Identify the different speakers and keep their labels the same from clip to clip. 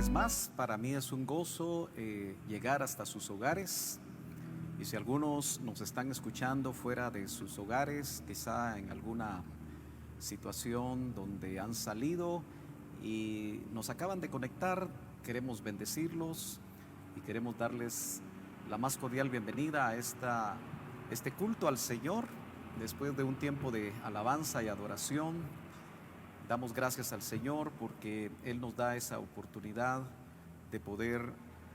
Speaker 1: vez más, para mí es un gozo llegar hasta sus hogares. Y si algunos nos están escuchando fuera de sus hogares, quizá en alguna situación donde han salido y nos acaban de conectar, queremos bendecirlos y queremos darles la más cordial bienvenida a este culto al Señor. Después de un tiempo de alabanza y adoración, damos gracias al Señor porque Él nos da esa oportunidad de poder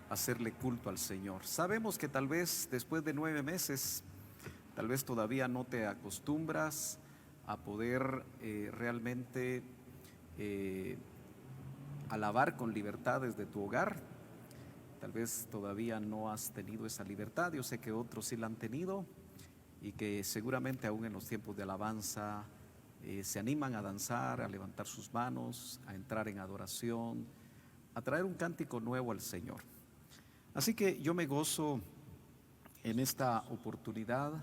Speaker 1: hacerle culto al Señor. Sabemos que tal vez después de 9 meses, tal vez todavía no te acostumbras a poder realmente alabar con libertad desde tu hogar. Tal vez todavía no has tenido esa libertad. Yo sé que otros sí la han tenido y que seguramente aún en los tiempos de alabanza se animan a danzar, a levantar sus manos, a entrar en adoración, a traer un cántico nuevo al Señor. Así que yo me gozo en esta oportunidad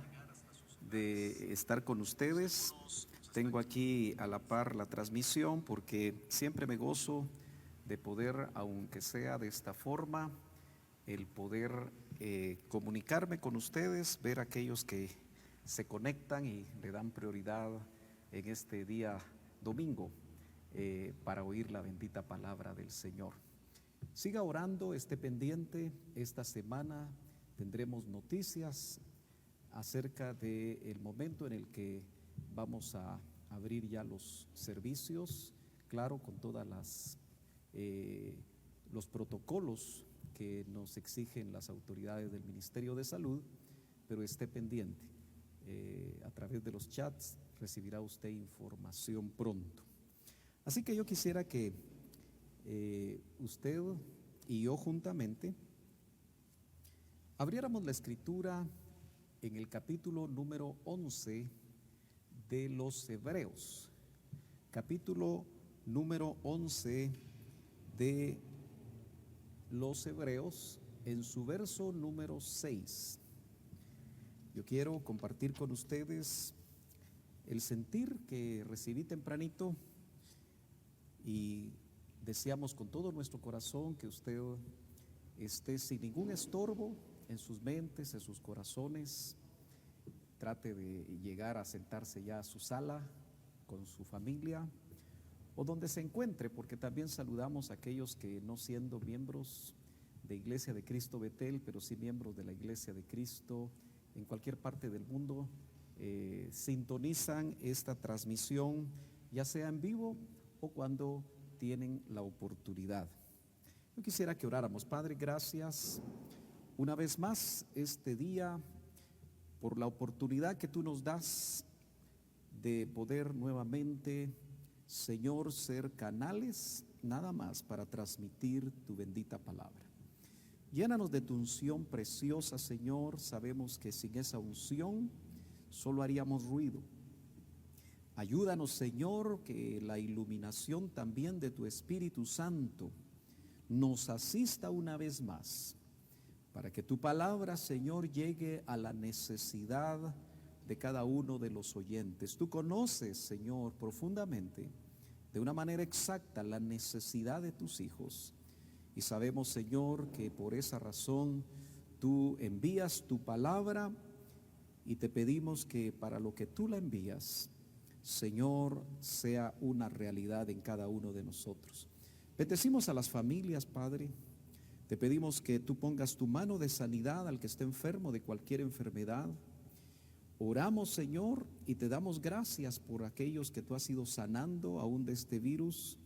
Speaker 1: de estar con ustedes. Tengo aquí a la par la transmisión porque siempre me gozo de poder, aunque sea de esta forma, el poder comunicarme con ustedes, ver a aquellos que se conectan y le dan prioridad en este día domingo para oír la bendita palabra del Señor. Siga orando, esté pendiente. Esta semana tendremos noticias acerca del momento en el que vamos a abrir ya los servicios, claro, con todas los protocolos que nos exigen las autoridades del Ministerio de Salud, pero esté pendiente. A través de los chats recibirá usted información pronto. Así que yo quisiera que usted y yo juntamente abriéramos la escritura en el capítulo número 11 de los Hebreos, capítulo número 11 de los Hebreos, en su verso número 6. Yo quiero compartir con ustedes el sentir que recibí tempranito y deseamos con todo nuestro corazón que usted esté sin ningún estorbo en sus mentes, en sus corazones. Trate de llegar a sentarse ya a su sala con su familia o donde se encuentre, porque también saludamos a aquellos que no siendo miembros de Iglesia de Cristo Betel, pero sí miembros de la Iglesia de Cristo en cualquier parte del mundo, sintonizan esta transmisión, ya sea en vivo o cuando tienen la oportunidad. Yo quisiera que oráramos. Padre, gracias una vez más este día por la oportunidad que tú nos das de poder nuevamente, Señor, ser canales nada más para transmitir tu bendita palabra. Llénanos de tu unción preciosa, Señor. Sabemos que sin esa unción solo haríamos ruido. Ayúdanos, Señor, que la iluminación también de tu Espíritu Santo nos asista una vez más, para que tu palabra, Señor, llegue a la necesidad de cada uno de los oyentes. Tú conoces, Señor, profundamente, de una manera exacta, la necesidad de tus hijos. Y sabemos, Señor, que por esa razón tú envías tu palabra y te pedimos que para lo que tú la envías, Señor, sea una realidad en cada uno de nosotros. Bendecimos a las familias, Padre. Te pedimos que tú pongas tu mano de sanidad al que esté enfermo de cualquier enfermedad. Oramos, Señor, y te damos gracias por aquellos que tú has ido sanando aún de este virus.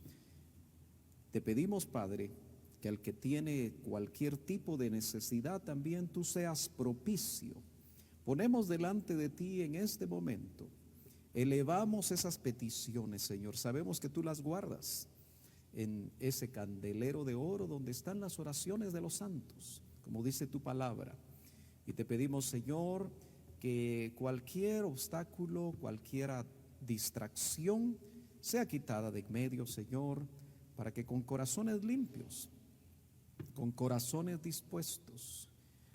Speaker 1: Te pedimos, Padre, que al que tiene cualquier tipo de necesidad también tú seas propicio. Ponemos delante de ti en este momento, elevamos esas peticiones, Señor. Sabemos que tú las guardas en ese candelero de oro donde están las oraciones de los santos, como dice tu palabra. Y te pedimos, Señor, que cualquier obstáculo, cualquier distracción sea quitada de en medio, Señor, para que con corazones limpios, con corazones dispuestos,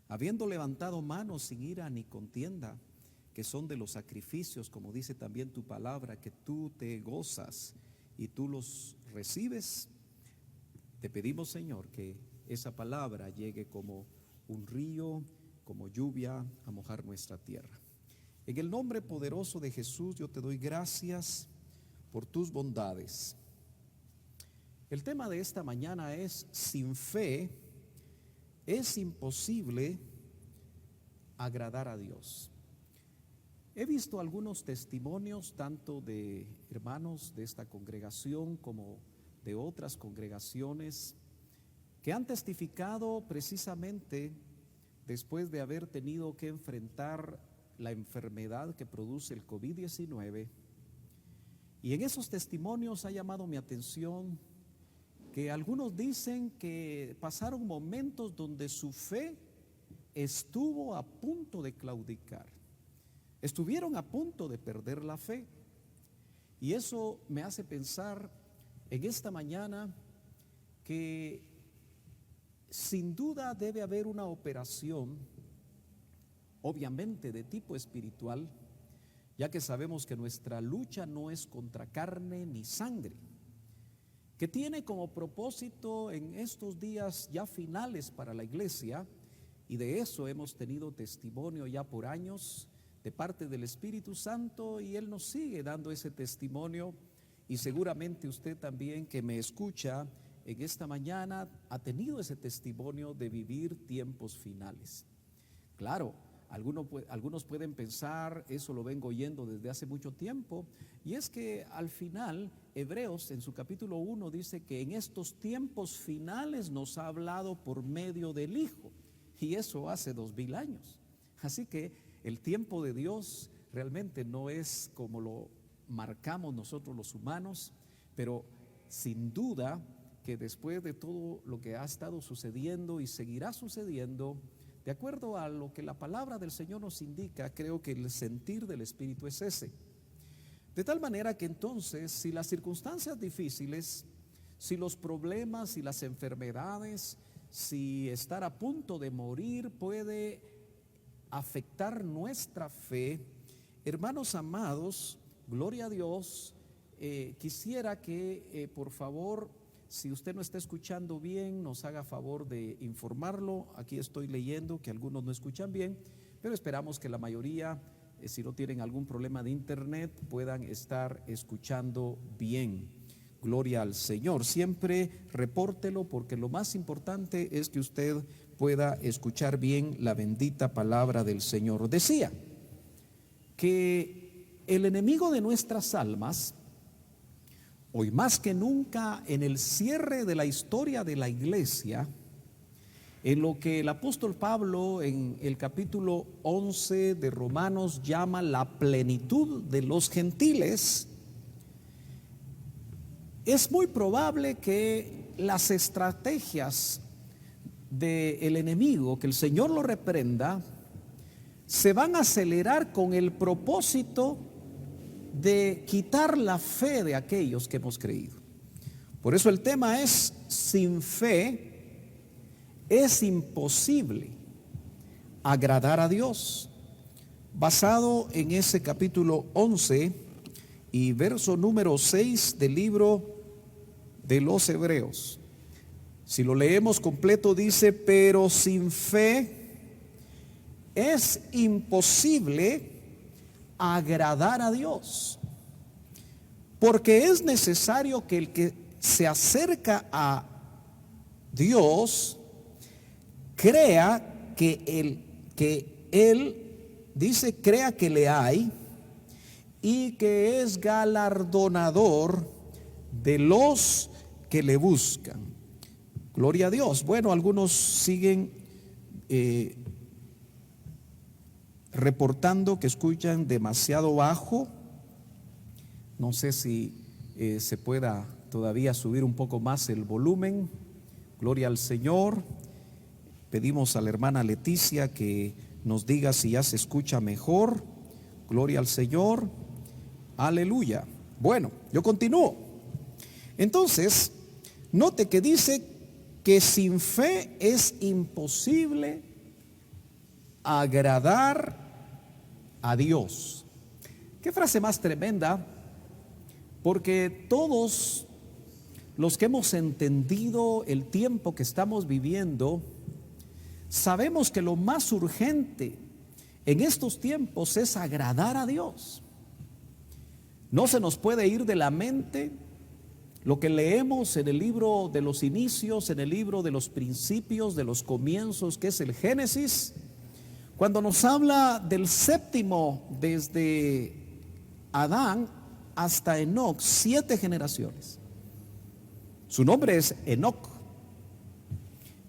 Speaker 1: habiendo levantado manos sin ira ni contienda, que son de los sacrificios, como dice también tu palabra, que tú te gozas y tú los recibes, Te pedimos, Señor, que esa palabra llegue como un río, como lluvia a mojar nuestra tierra. En el nombre poderoso de Jesús yo te doy gracias por tus bondades. El tema de esta mañana es: sin fe es imposible agradar a Dios. He visto algunos testimonios tanto de hermanos de esta congregación como de otras congregaciones que han testificado precisamente después de haber tenido que enfrentar la enfermedad que produce el COVID-19. Y en esos testimonios ha llamado mi atención que algunos dicen que pasaron momentos donde su fe estuvo a punto de claudicar. Estuvieron a punto de perder la fe. Y eso me hace pensar en esta mañana que sin duda debe haber una operación, obviamente de tipo espiritual, ya que sabemos que nuestra lucha no es contra carne ni sangre, que tiene como propósito en estos días ya finales para la iglesia, y de eso hemos tenido testimonio ya por años de parte del Espíritu Santo, y Él nos sigue dando ese testimonio. Y seguramente usted también que me escucha en esta mañana ha tenido ese testimonio de vivir tiempos finales. Claro, algunos pueden pensar, eso lo vengo oyendo desde hace mucho tiempo, y es que al final Hebreos en su capítulo 1 dice que en estos tiempos finales nos ha hablado por medio del Hijo, y eso hace 2000 años. Así que el tiempo de Dios realmente no es como lo marcamos nosotros los humanos, pero sin duda que después de todo lo que ha estado sucediendo y seguirá sucediendo, de acuerdo a lo que la palabra del Señor nos indica, creo que el sentir del Espíritu es ese. De tal manera que entonces, si las circunstancias difíciles, si los problemas, si las enfermedades, si estar a punto de morir puede afectar nuestra fe, hermanos amados, gloria a Dios, quisiera que por favor, si usted no está escuchando bien, nos haga favor de informarlo. Aquí estoy leyendo que algunos no escuchan bien, pero esperamos que la mayoría, si no tienen algún problema de internet, puedan estar escuchando bien. Gloria al Señor. Siempre repórtelo, porque lo más importante es que usted pueda escuchar bien la bendita palabra del Señor. Decía que el enemigo de nuestras almas, hoy más que nunca en el cierre de la historia de la iglesia, en lo que el apóstol Pablo en el capítulo 11 de Romanos llama la plenitud de los gentiles, es muy probable que las estrategias del enemigo, que el Señor lo reprenda, se van a acelerar con el propósito de quitar la fe de aquellos que hemos creído. Por eso el tema es: sin fe es imposible agradar a Dios. Basado en ese capítulo 11 y verso número 6 del libro de los Hebreos, si lo leemos completo dice: pero sin fe es imposible agradar a Dios, porque es necesario que el que se acerca a Dios crea que él dice, crea que le hay y que es galardonador de los que le buscan. Gloria a Dios. Bueno, algunos siguen reportando que escuchan demasiado bajo. No sé si se pueda todavía subir un poco más el volumen. Gloria al Señor. Pedimos a la hermana Leticia que nos diga si ya se escucha mejor. Gloria al Señor. Aleluya. Bueno, yo continúo. Entonces, note que dice que sin fe es imposible agradar a Dios. Qué frase más tremenda, porque todos los que hemos entendido el tiempo que estamos viviendo, sabemos que lo más urgente en estos tiempos es agradar a Dios. No se nos puede ir de la mente lo que leemos en el libro de los inicios, en el libro de los principios, de los comienzos, que es el Génesis, cuando nos habla del séptimo desde Adán hasta Enoc, 7 generaciones. Su nombre es Enoc.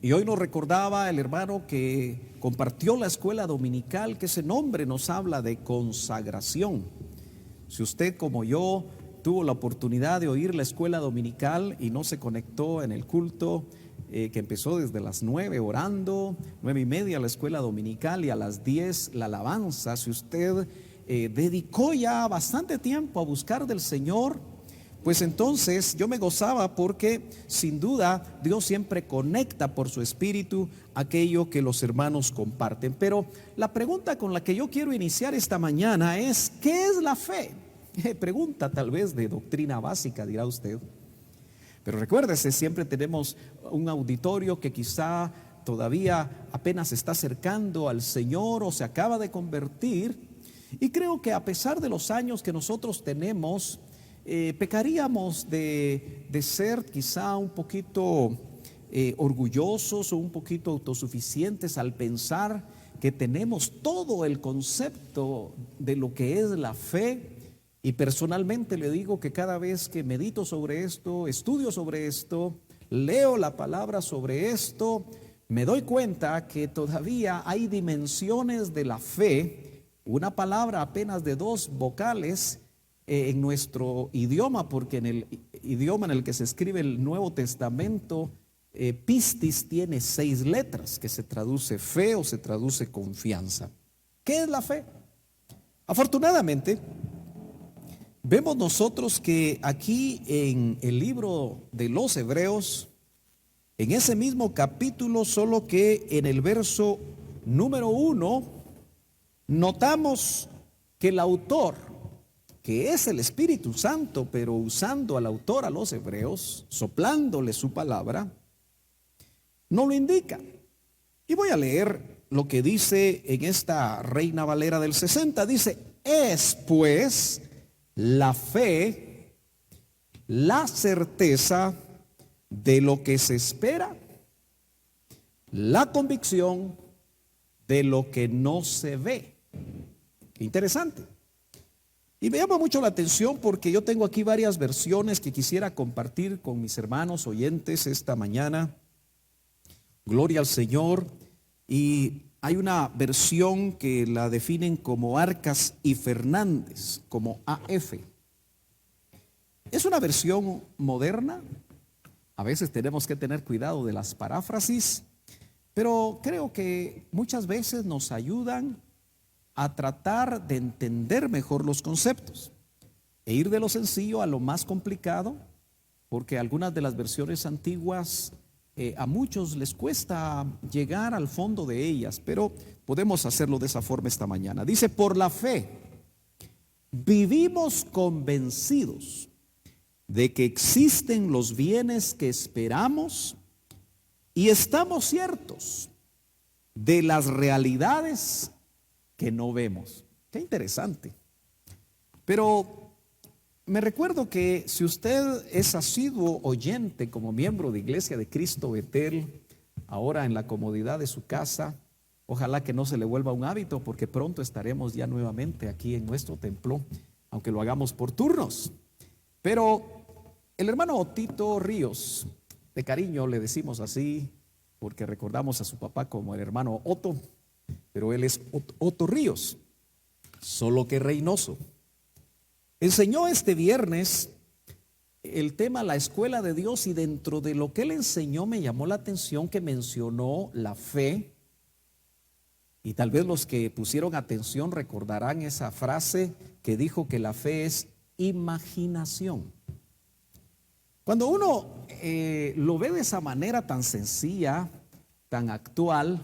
Speaker 1: Y hoy nos recordaba el hermano que compartió la escuela dominical que ese nombre nos habla de consagración. Si usted, como yo, tuvo la oportunidad de oír la escuela dominical y no se conectó en el culto que empezó desde las 9 orando, 9:30 la escuela dominical y a las 10 la alabanza, si usted dedicó ya bastante tiempo a buscar del Señor, pues entonces yo me gozaba, porque sin duda Dios siempre conecta por su espíritu aquello que los hermanos comparten. Pero la pregunta con la que yo quiero iniciar esta mañana es: ¿qué es la fe? Pregunta tal vez de doctrina básica, dirá usted. Pero recuérdese, siempre tenemos un auditorio que quizá todavía apenas se está acercando al Señor o se acaba de convertir. Y creo que a pesar de los años que nosotros tenemos, pecaríamos de ser quizá un poquito orgullosos o un poquito autosuficientes al pensar que tenemos todo el concepto de lo que es la fe. Y personalmente le digo que cada vez que medito sobre esto, estudio sobre esto, leo la palabra sobre esto, me doy cuenta que todavía hay dimensiones de la fe, una palabra apenas de 2 vocales en nuestro idioma, porque en el idioma en el que se escribe el Nuevo Testamento, pistis tiene 6 letras, que se traduce fe o se traduce confianza. ¿Qué es la fe? Afortunadamente, vemos nosotros que aquí en el libro de los Hebreos, en ese mismo capítulo, solo que en el verso número 1, notamos que el autor, que es el Espíritu Santo, pero usando al autor, a los hebreos, soplándole su palabra, no lo indica. Y voy a leer lo que dice en esta Reina Valera del 60. Dice: es pues la fe, la certeza de lo que se espera, la convicción de lo que no se ve. Qué interesante. Y me llama mucho la atención porque yo tengo aquí varias versiones que quisiera compartir con mis hermanos oyentes esta mañana. Gloria al Señor. Y hay una versión que la definen como Arcas y Fernández, como AF. Es una versión moderna. A veces tenemos que tener cuidado de las paráfrasis, pero creo que muchas veces nos ayudan a tratar de entender mejor los conceptos e ir de lo sencillo a lo más complicado, porque algunas de las versiones antiguas a muchos les cuesta llegar al fondo de ellas, pero podemos hacerlo de esa forma esta mañana. Dice: por la fe vivimos convencidos de que existen los bienes que esperamos y estamos ciertos de las realidades que no vemos. Qué interesante. Pero me recuerdo que si usted es asiduo oyente como miembro de Iglesia de Cristo Betel, ahora en la comodidad de su casa, ojalá que no se le vuelva un hábito, porque pronto estaremos ya nuevamente aquí en nuestro templo, aunque lo hagamos por turnos. Pero el hermano Otito Ríos, de cariño le decimos así, porque recordamos a su papá como el hermano Otto, pero él es Otto Ríos, solo que Reynoso. Enseñó este viernes el tema la escuela de Dios, y dentro de lo que él enseñó me llamó la atención que mencionó la fe. Y tal vez los que pusieron atención recordarán esa frase que dijo que la fe es imaginación. Cuando uno lo ve de esa manera tan sencilla, tan actual,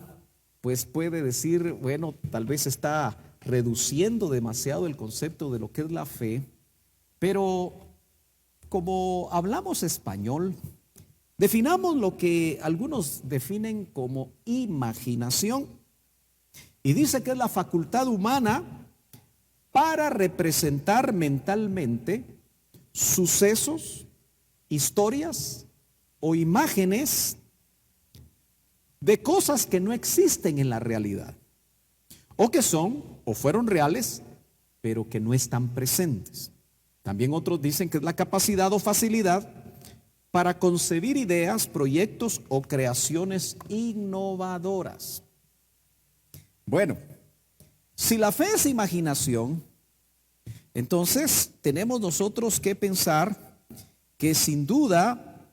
Speaker 1: pues puede decir, bueno, tal vez está reduciendo demasiado el concepto de lo que es la fe, pero como hablamos español, definamos lo que algunos definen como imaginación. Y dice que es la facultad humana para representar mentalmente sucesos, historias o imágenes de cosas que no existen en la realidad, o que son o fueron reales, pero que no están presentes. También otros dicen que es la capacidad o facilidad para concebir ideas, proyectos o creaciones innovadoras. Bueno, si la fe es imaginación, entonces tenemos nosotros que pensar que sin duda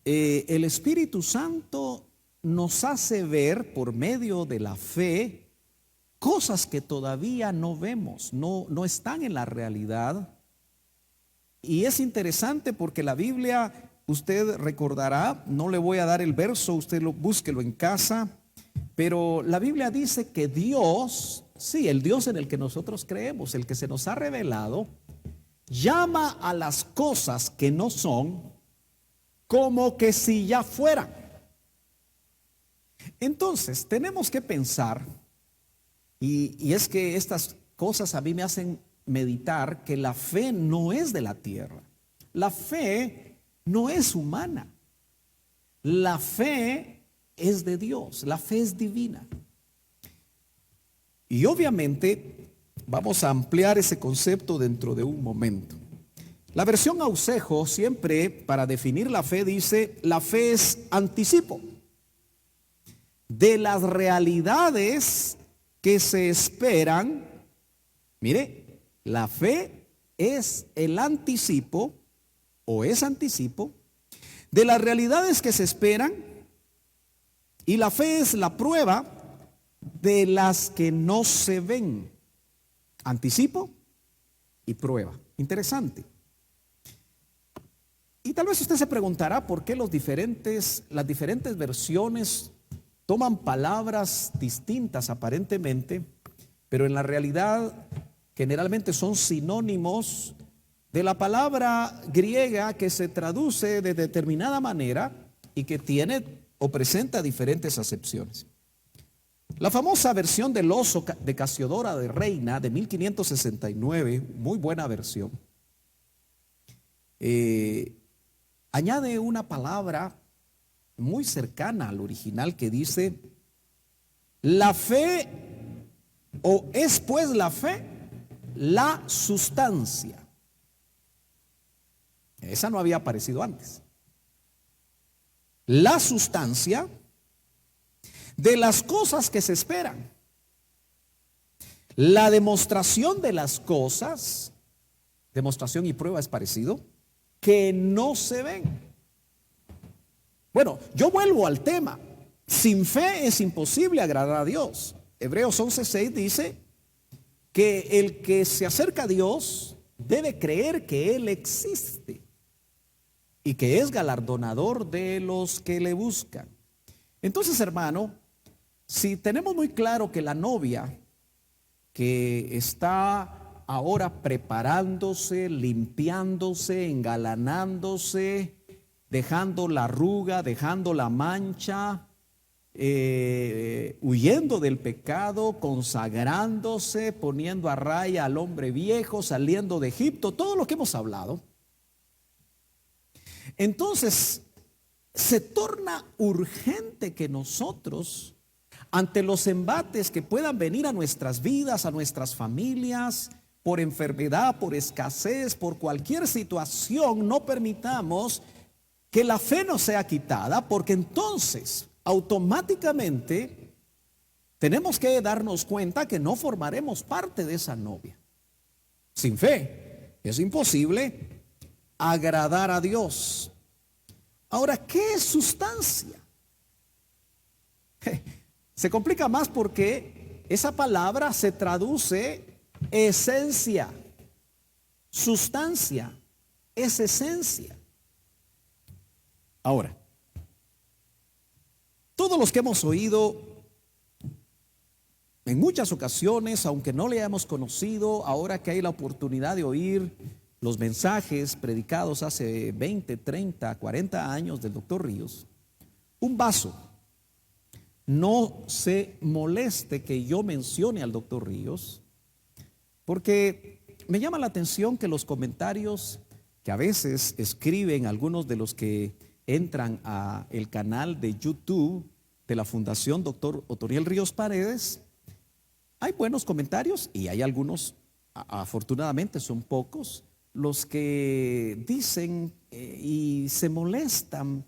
Speaker 1: el Espíritu Santo nos hace ver por medio de la fe cosas que todavía no vemos, no están en la realidad. Y es interesante porque la Biblia, usted recordará, no le voy a dar el verso, usted búsquelo en casa, pero la Biblia dice que Dios, sí, el Dios en el que nosotros creemos, el que se nos ha revelado, llama a las cosas que no son como que si ya fueran. Entonces, tenemos que pensar, y es que estas cosas a mí me hacen meditar que la fe no es de la tierra. La fe no es humana. La fe es de Dios. La fe es divina. Y obviamente vamos a ampliar ese concepto dentro de un momento. La versión Ausejo siempre para definir la fe dice: la fe es anticipo de las realidades que se esperan. Mire, la fe es el anticipo o es anticipo de las realidades que se esperan, y la fe es la prueba de las que no se ven. Anticipo y prueba. Interesante. Y tal vez usted se preguntará por qué las diferentes versiones toman palabras distintas aparentemente, pero en la realidad generalmente son sinónimos de la palabra griega que se traduce de determinada manera y que tiene o presenta diferentes acepciones. La famosa versión del oso de Casiodoro de Reina de 1569, muy buena versión, añade una palabra muy cercana al original que dice: la fe, o es pues la fe, la sustancia. Esa no había aparecido antes. La sustancia de las cosas que se esperan. La demostración de las cosas, demostración y prueba es parecido, que no se ven. Bueno, yo vuelvo al tema. Sin fe es imposible agradar a Dios. Hebreos 11:6 dice que el que se acerca a Dios debe creer que Él existe y que es galardonador de los que le buscan. Entonces, hermano, si tenemos muy claro que la novia que está ahora preparándose, limpiándose, engalanándose, dejando la arruga, dejando la mancha, huyendo del pecado, consagrándose, poniendo a raya al hombre viejo, saliendo de Egipto, todo lo que hemos hablado, entonces se torna urgente que nosotros, ante los embates que puedan venir a nuestras vidas, a nuestras familias, por enfermedad, por escasez, por cualquier situación, no permitamos que la fe nos sea quitada, porque entonces automáticamente tenemos que darnos cuenta que no formaremos parte de esa novia. Sin fe es imposible agradar a Dios. Ahora, ¿qué es sustancia? Se complica más porque esa palabra se traduce esencia. Sustancia es esencia. Ahora, todos los que hemos oído en muchas ocasiones, aunque no le hayamos conocido, ahora que hay la oportunidad de oír los mensajes predicados hace 20, 30, 40 años del doctor Ríos, un vaso. No se moleste que yo mencione al doctor Ríos, porque me llama la atención que los comentarios que a veces escriben algunos de los que entran a el canal de YouTube de la Fundación Doctor Otoniel Ríos Paredes, hay buenos comentarios y hay algunos, afortunadamente son pocos, los que dicen y se molestan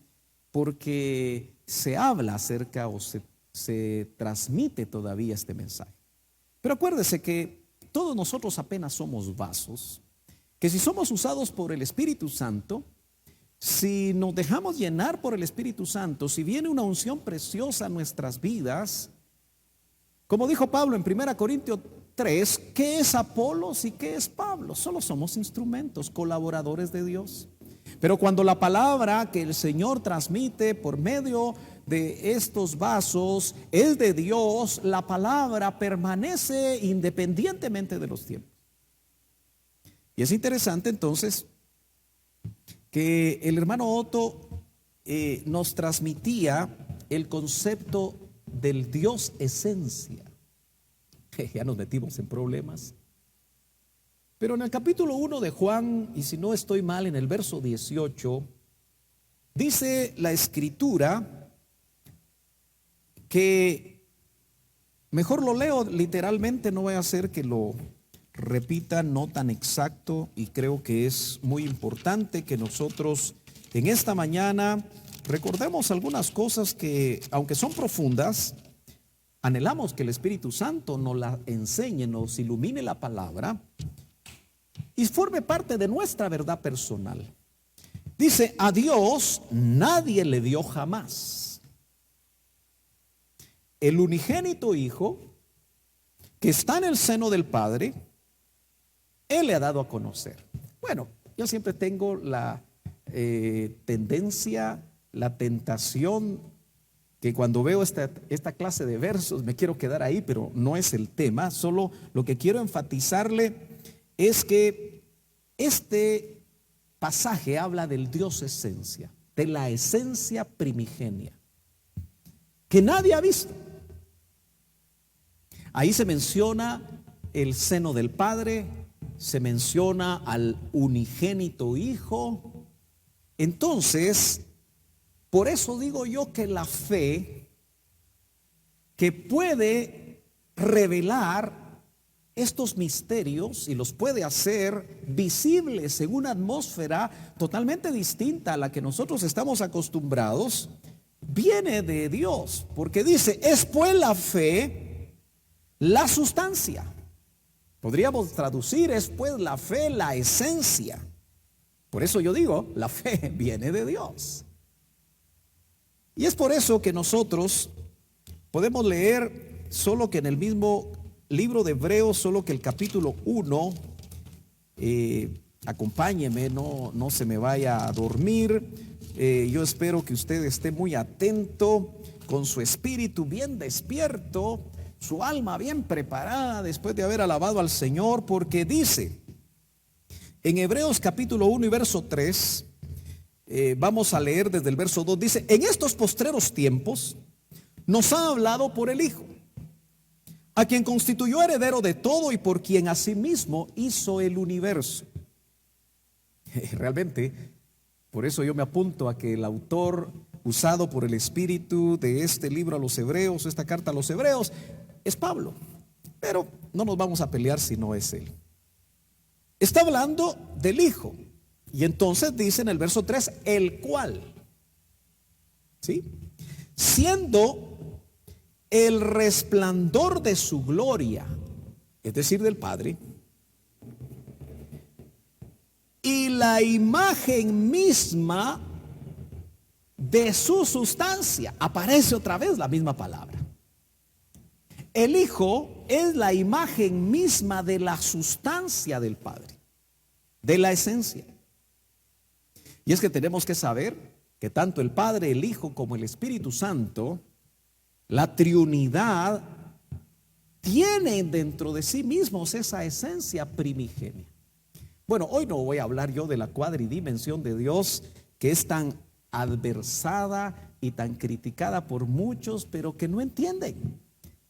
Speaker 1: porque se habla acerca o se transmite todavía este mensaje. Pero acuérdese que todos nosotros apenas somos vasos, que si somos usados por el Espíritu Santo, si nos dejamos llenar por el Espíritu Santo, si viene una unción preciosa a nuestras vidas, como dijo Pablo en 1 Corintios 3, ¿qué es Apolos y qué es Pablo? Solo somos instrumentos, colaboradores de Dios. Pero cuando la palabra que el Señor transmite por medio de estos vasos es de Dios, la palabra permanece independientemente de los tiempos. Y es interesante entonces que el hermano Otto nos transmitía el concepto del Dios esencia. Ya nos metimos en problemas. Pero en el capítulo 1 de Juan, y si no estoy mal, en el verso 18, dice la escritura que, mejor lo leo literalmente, no voy a hacer que lo repita no tan exacto, y creo que es muy importante que nosotros en esta mañana recordemos algunas cosas que, aunque son profundas, anhelamos que el Espíritu Santo nos la enseñe, nos ilumine la palabra y forme parte de nuestra verdad personal. Dice, a Dios nadie le dio jamás. El unigénito Hijo que está en el seno del Padre, Él le ha dado a conocer. Bueno, yo siempre tengo la tendencia, la tentación, que cuando veo esta clase de versos me quiero quedar ahí, pero no es el tema. Solo lo que quiero enfatizarle es que este pasaje habla del Dios esencia, de la esencia primigenia, que nadie ha visto. Ahí se menciona el seno del Padre, se menciona al unigénito Hijo. Entonces, por eso digo yo que la fe que puede revelar estos misterios y los puede hacer visibles en una atmósfera totalmente distinta a la que nosotros estamos acostumbrados, viene de Dios, porque dice, es pues la fe la sustancia. Podríamos traducir, es pues la fe la esencia. Por eso yo digo, la fe viene de Dios. Y es por eso que nosotros podemos leer solo que en el mismo libro de Hebreos, solo que el capítulo 1, acompáñeme, no se me vaya a dormir. Yo espero que usted esté muy atento, con su espíritu bien despierto, su alma bien preparada después de haber alabado al Señor, porque dice en Hebreos capítulo 1 y verso 3, vamos a leer desde el verso 2, dice, en estos postreros tiempos nos ha hablado por el Hijo, a quien constituyó heredero de todo y por quien asimismo hizo el universo. Realmente, por eso yo me apunto a que el autor usado por el Espíritu de este libro a los Hebreos, esta carta a los Hebreos, es Pablo. Pero no nos vamos a pelear si no es él. Está hablando del Hijo. Y entonces dice en el verso 3, el cual, ¿sí?, siendo el resplandor de su gloria, es decir, del Padre, y la imagen misma de su sustancia. Aparece otra vez la misma palabra. El Hijo es la imagen misma de la sustancia del Padre, de la esencia. Y es que tenemos que saber que tanto el Padre, el Hijo como el Espíritu Santo, la Trinidad, tienen dentro de sí mismos esa esencia primigenia. Bueno, hoy no voy a hablar yo de la cuadridimensión de Dios, que es tan adversada y tan criticada por muchos, pero que no entienden.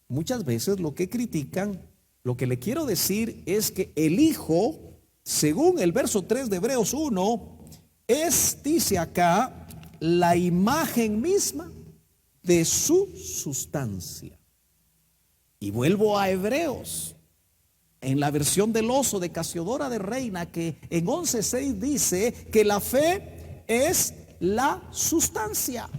Speaker 1: Muchas veces lo que critican, lo que le quiero decir es que el Hijo, según el verso 3 de Hebreos 1, es, dice acá, la imagen misma de su sustancia. Y vuelvo a Hebreos, en la versión del Oso de Casiodora de Reina, que en 11:6 dice que la fe es la sustancia.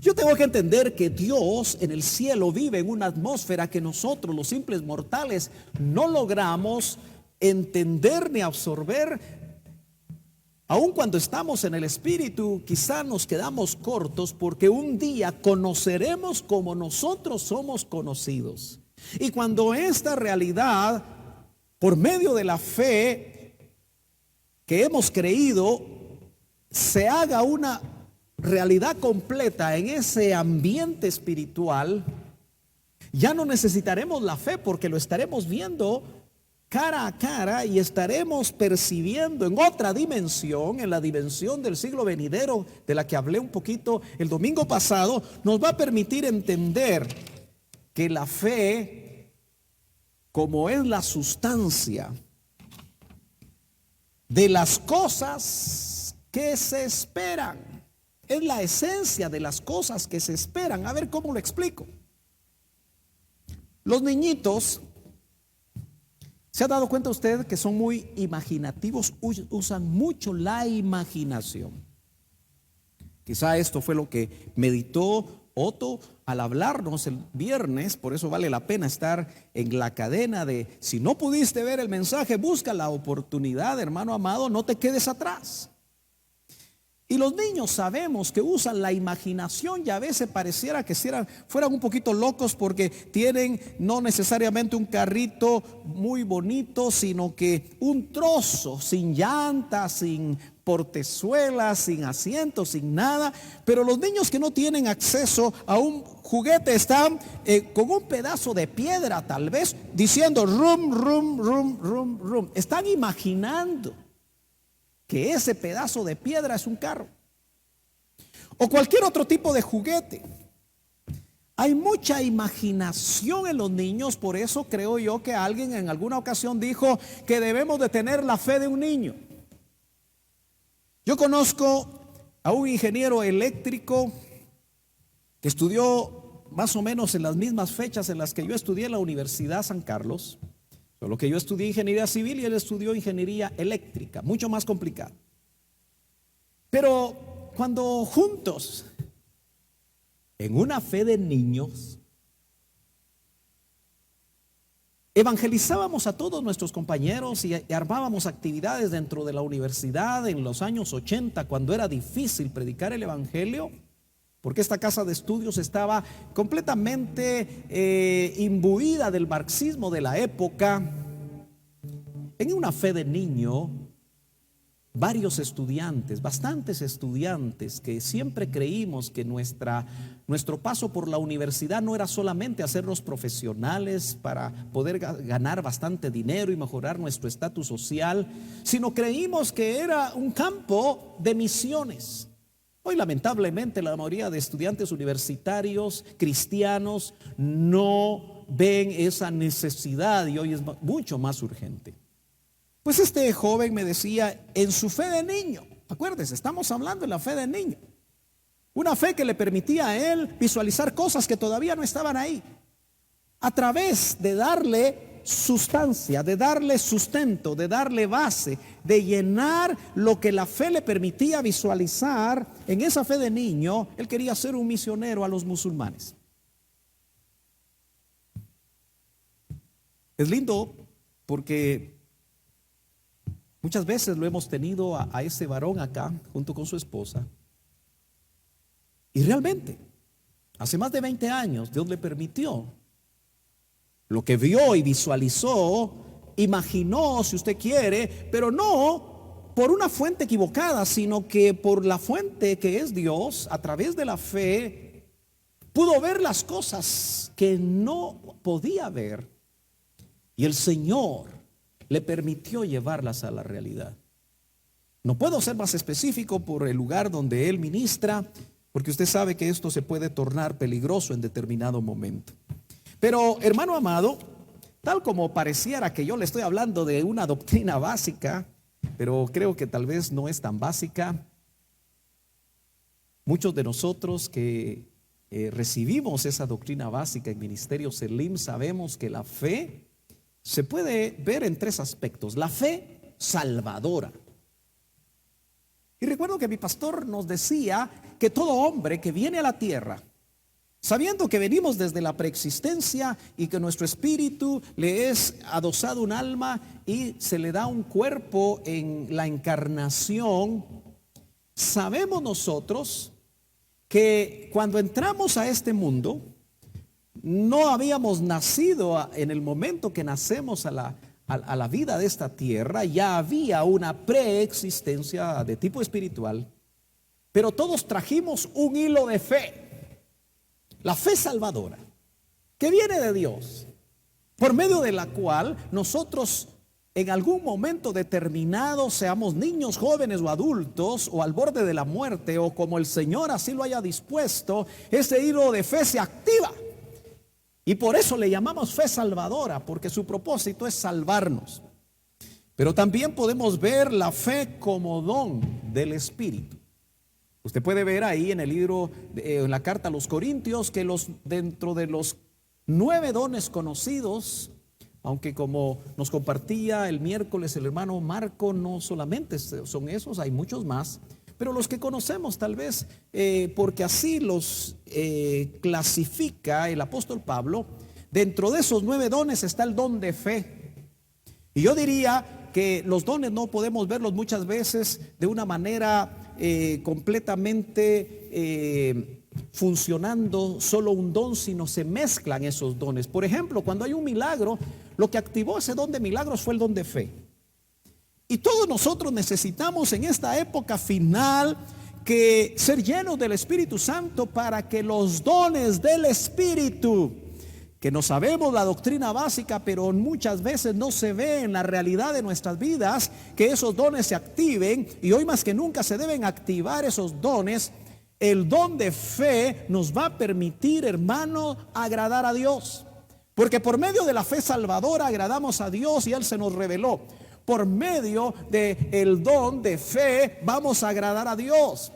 Speaker 1: Yo tengo que entender que Dios en el cielo vive en una atmósfera que nosotros, los simples mortales, no logramos entender ni absorber. Aun cuando estamos en el Espíritu, quizá nos quedamos cortos, porque un día conoceremos como nosotros somos conocidos. Y cuando esta realidad, por medio de la fe que hemos creído, se haga una realidad completa en ese ambiente espiritual, ya no necesitaremos la fe, porque lo estaremos viendo cara a cara y estaremos percibiendo en otra dimensión, en la dimensión del siglo venidero, de la que hablé un poquito el domingo pasado. Nos va a permitir entender que la fe, como es la sustancia de las cosas que se esperan, es la esencia de las cosas que se esperan. A ver cómo lo explico. Los niñitos, ¿se ha dado cuenta usted que son muy imaginativos? Usan mucho la imaginación. Quizá esto fue lo que meditó Otto al hablarnos el viernes. Por eso vale la pena estar en la cadena de, si no pudiste ver el mensaje, busca la oportunidad, hermano amado, no te quedes atrás. Y los niños sabemos que usan la imaginación, y a veces pareciera que fueran un poquito locos, porque tienen no necesariamente un carrito muy bonito, sino que un trozo sin llantas, sin portezuelas, sin asientos, sin nada. Pero los niños que no tienen acceso a un juguete están con un pedazo de piedra, tal vez, diciendo rum, rum, rum, rum, rum. Están imaginando que ese pedazo de piedra es un carro o cualquier otro tipo de juguete. Hay mucha imaginación en los niños. Por eso creo yo que alguien en alguna ocasión dijo que debemos de tener la fe de un niño. Yo conozco a un ingeniero eléctrico que estudió más o menos en las mismas fechas en las que yo estudié en la Universidad San Carlos. Solo que yo estudié ingeniería civil y él estudió ingeniería eléctrica, mucho más complicado. Pero cuando juntos, en una fe de niños, evangelizábamos a todos nuestros compañeros y armábamos actividades dentro de la universidad en los años 80, cuando era difícil predicar el evangelio, porque esta casa de estudios estaba completamente imbuida del marxismo de la época. En una fe de niño, varios estudiantes, bastantes estudiantes, que siempre creímos que nuestro paso por la universidad no era solamente hacernos profesionales para poder ganar bastante dinero y mejorar nuestro estatus social, sino creímos que era un campo de misiones. Hoy lamentablemente la mayoría de estudiantes universitarios cristianos no ven esa necesidad, y hoy es mucho más urgente. Pues este joven me decía, en su fe de niño, acuérdese, estamos hablando de la fe de niño, una fe que le permitía a él visualizar cosas que todavía no estaban ahí, a través de darle sustancia, de darle sustento, de darle base, de llenar lo que la fe le permitía visualizar. En esa fe de niño, él quería ser un misionero a los musulmanes. Es lindo porque muchas veces lo hemos tenido a ese varón acá junto con su esposa, y realmente hace más de 20 años Dios le permitió. Lo que vio y visualizó, imaginó, si usted quiere, pero no por una fuente equivocada, sino que por la fuente que es Dios. A través de la fe pudo ver las cosas que no podía ver, y el Señor le permitió llevarlas a la realidad. No puedo ser más específico por el lugar donde él ministra, porque usted sabe que esto se puede tornar peligroso en determinado momento. Pero, hermano amado, tal como pareciera que yo le estoy hablando de una doctrina básica, pero creo que tal vez no es tan básica, muchos de nosotros que recibimos esa doctrina básica en Ministerio Selim sabemos que la fe se puede ver en tres aspectos. La fe salvadora. Y recuerdo que mi pastor nos decía que todo hombre que viene a la tierra, sabiendo que venimos desde la preexistencia y que nuestro espíritu le es adosado un alma y se le da un cuerpo en la encarnación, sabemos nosotros que cuando entramos a este mundo, no habíamos nacido en el momento que nacemos a la vida de esta tierra, ya había una preexistencia de tipo espiritual, pero todos trajimos un hilo de fe. La fe salvadora, que viene de Dios, por medio de la cual nosotros en algún momento determinado, seamos niños, jóvenes o adultos, o al borde de la muerte, o como el Señor así lo haya dispuesto, ese hilo de fe se activa. Y por eso le llamamos fe salvadora, porque su propósito es salvarnos. Pero también podemos ver la fe como don del Espíritu. Usted puede ver ahí en el libro, en la carta a los Corintios, que dentro de los 9 dones conocidos, aunque como nos compartía el miércoles el hermano Marco, no solamente son esos, hay muchos más, pero los que conocemos tal vez, porque así los clasifica el apóstol Pablo, dentro de esos 9 dones está el don de fe. Y yo diría que los dones no podemos verlos muchas veces de una manera completamente funcionando solo un don, sino se mezclan esos dones. Por ejemplo, cuando hay un milagro, lo que activó ese don de milagros fue el don de fe. Y todos nosotros necesitamos en esta época final que ser llenos del Espíritu Santo para que los dones del Espíritu, que no sabemos la doctrina básica, pero muchas veces no se ve en la realidad de nuestras vidas, que esos dones se activen, y hoy más que nunca se deben activar esos dones. El don de fe nos va a permitir, hermano, agradar a Dios, porque por medio de la fe salvadora agradamos a Dios y Él se nos reveló. Por medio del don de fe vamos a agradar a Dios.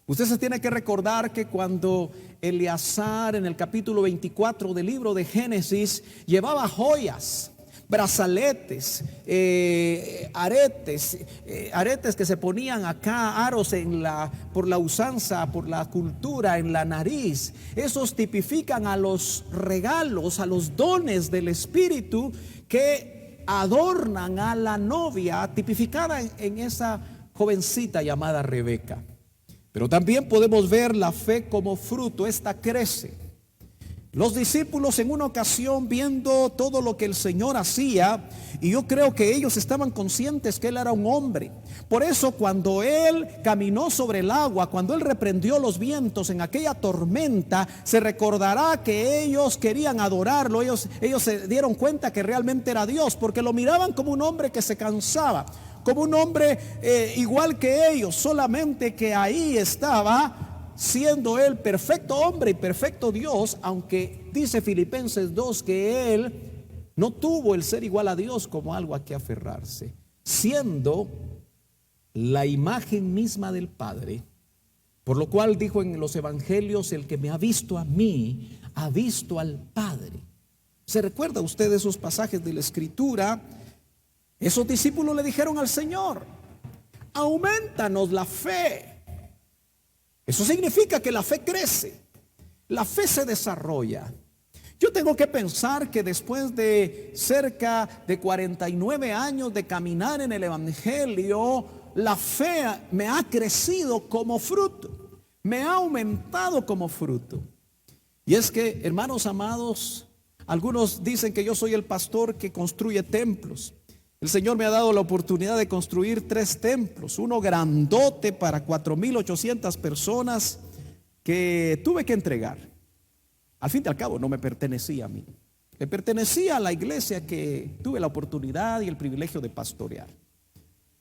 Speaker 1: Usted se tiene que recordar que cuando Eleazar en el capítulo 24 del libro de Génesis llevaba joyas, brazaletes, aretes que se ponían acá, aros por la usanza, por la cultura, en la nariz. Esos tipifican a los regalos, a los dones del Espíritu que adornan a la novia, tipificada en esa jovencita llamada Rebeca. Pero también podemos ver la fe como fruto. Esta crece. Los discípulos en una ocasión, viendo todo lo que el Señor hacía, y yo creo que ellos estaban conscientes que Él era un hombre. Por eso cuando Él caminó sobre el agua, cuando Él reprendió los vientos en aquella tormenta, se recordará que ellos querían adorarlo. Ellos se dieron cuenta que realmente era Dios, porque lo miraban como un hombre que se cansaba, como un hombre igual que ellos, solamente que ahí estaba siendo Él perfecto hombre y perfecto Dios, aunque dice Filipenses 2 que Él no tuvo el ser igual a Dios como algo a que aferrarse, siendo la imagen misma del Padre, por lo cual dijo en los evangelios: el que me ha visto a mí, ha visto al Padre. ¿Se recuerda usted de esos pasajes de la Escritura? Esos discípulos le dijeron al Señor: aumentanos la fe. Eso significa que la fe crece, la fe se desarrolla. Yo tengo que pensar que después de cerca de 49 años de caminar en el evangelio, la fe me ha crecido como fruto, me ha aumentado como fruto. Y es que, hermanos amados, algunos dicen que yo soy el pastor que construye templos. El Señor me ha dado la oportunidad de construir 3 templos, uno grandote para 4,800 personas que tuve que entregar. Al fin y al cabo no me pertenecía a mí. Le pertenecía a la iglesia que tuve la oportunidad y el privilegio de pastorear.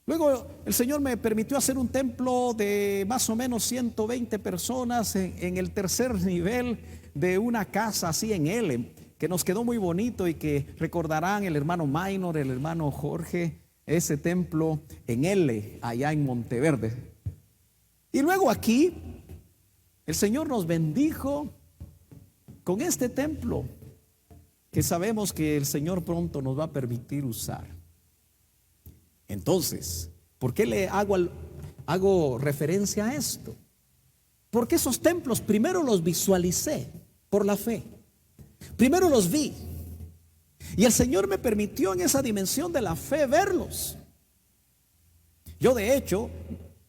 Speaker 1: Luego el Señor me permitió hacer un templo de más o menos 120 personas en el tercer nivel de una casa así en L, que nos quedó muy bonito y que recordarán el hermano Minor, el hermano Jorge, ese templo en L, allá en Monteverde. Y luego aquí el Señor nos bendijo con este templo que sabemos que el Señor pronto nos va a permitir usar. Entonces, ¿por qué le hago referencia a esto? Porque esos templos primero los visualicé por la fe. Primero los vi. Y el Señor me permitió en esa dimensión de la fe verlos. Yo de hecho,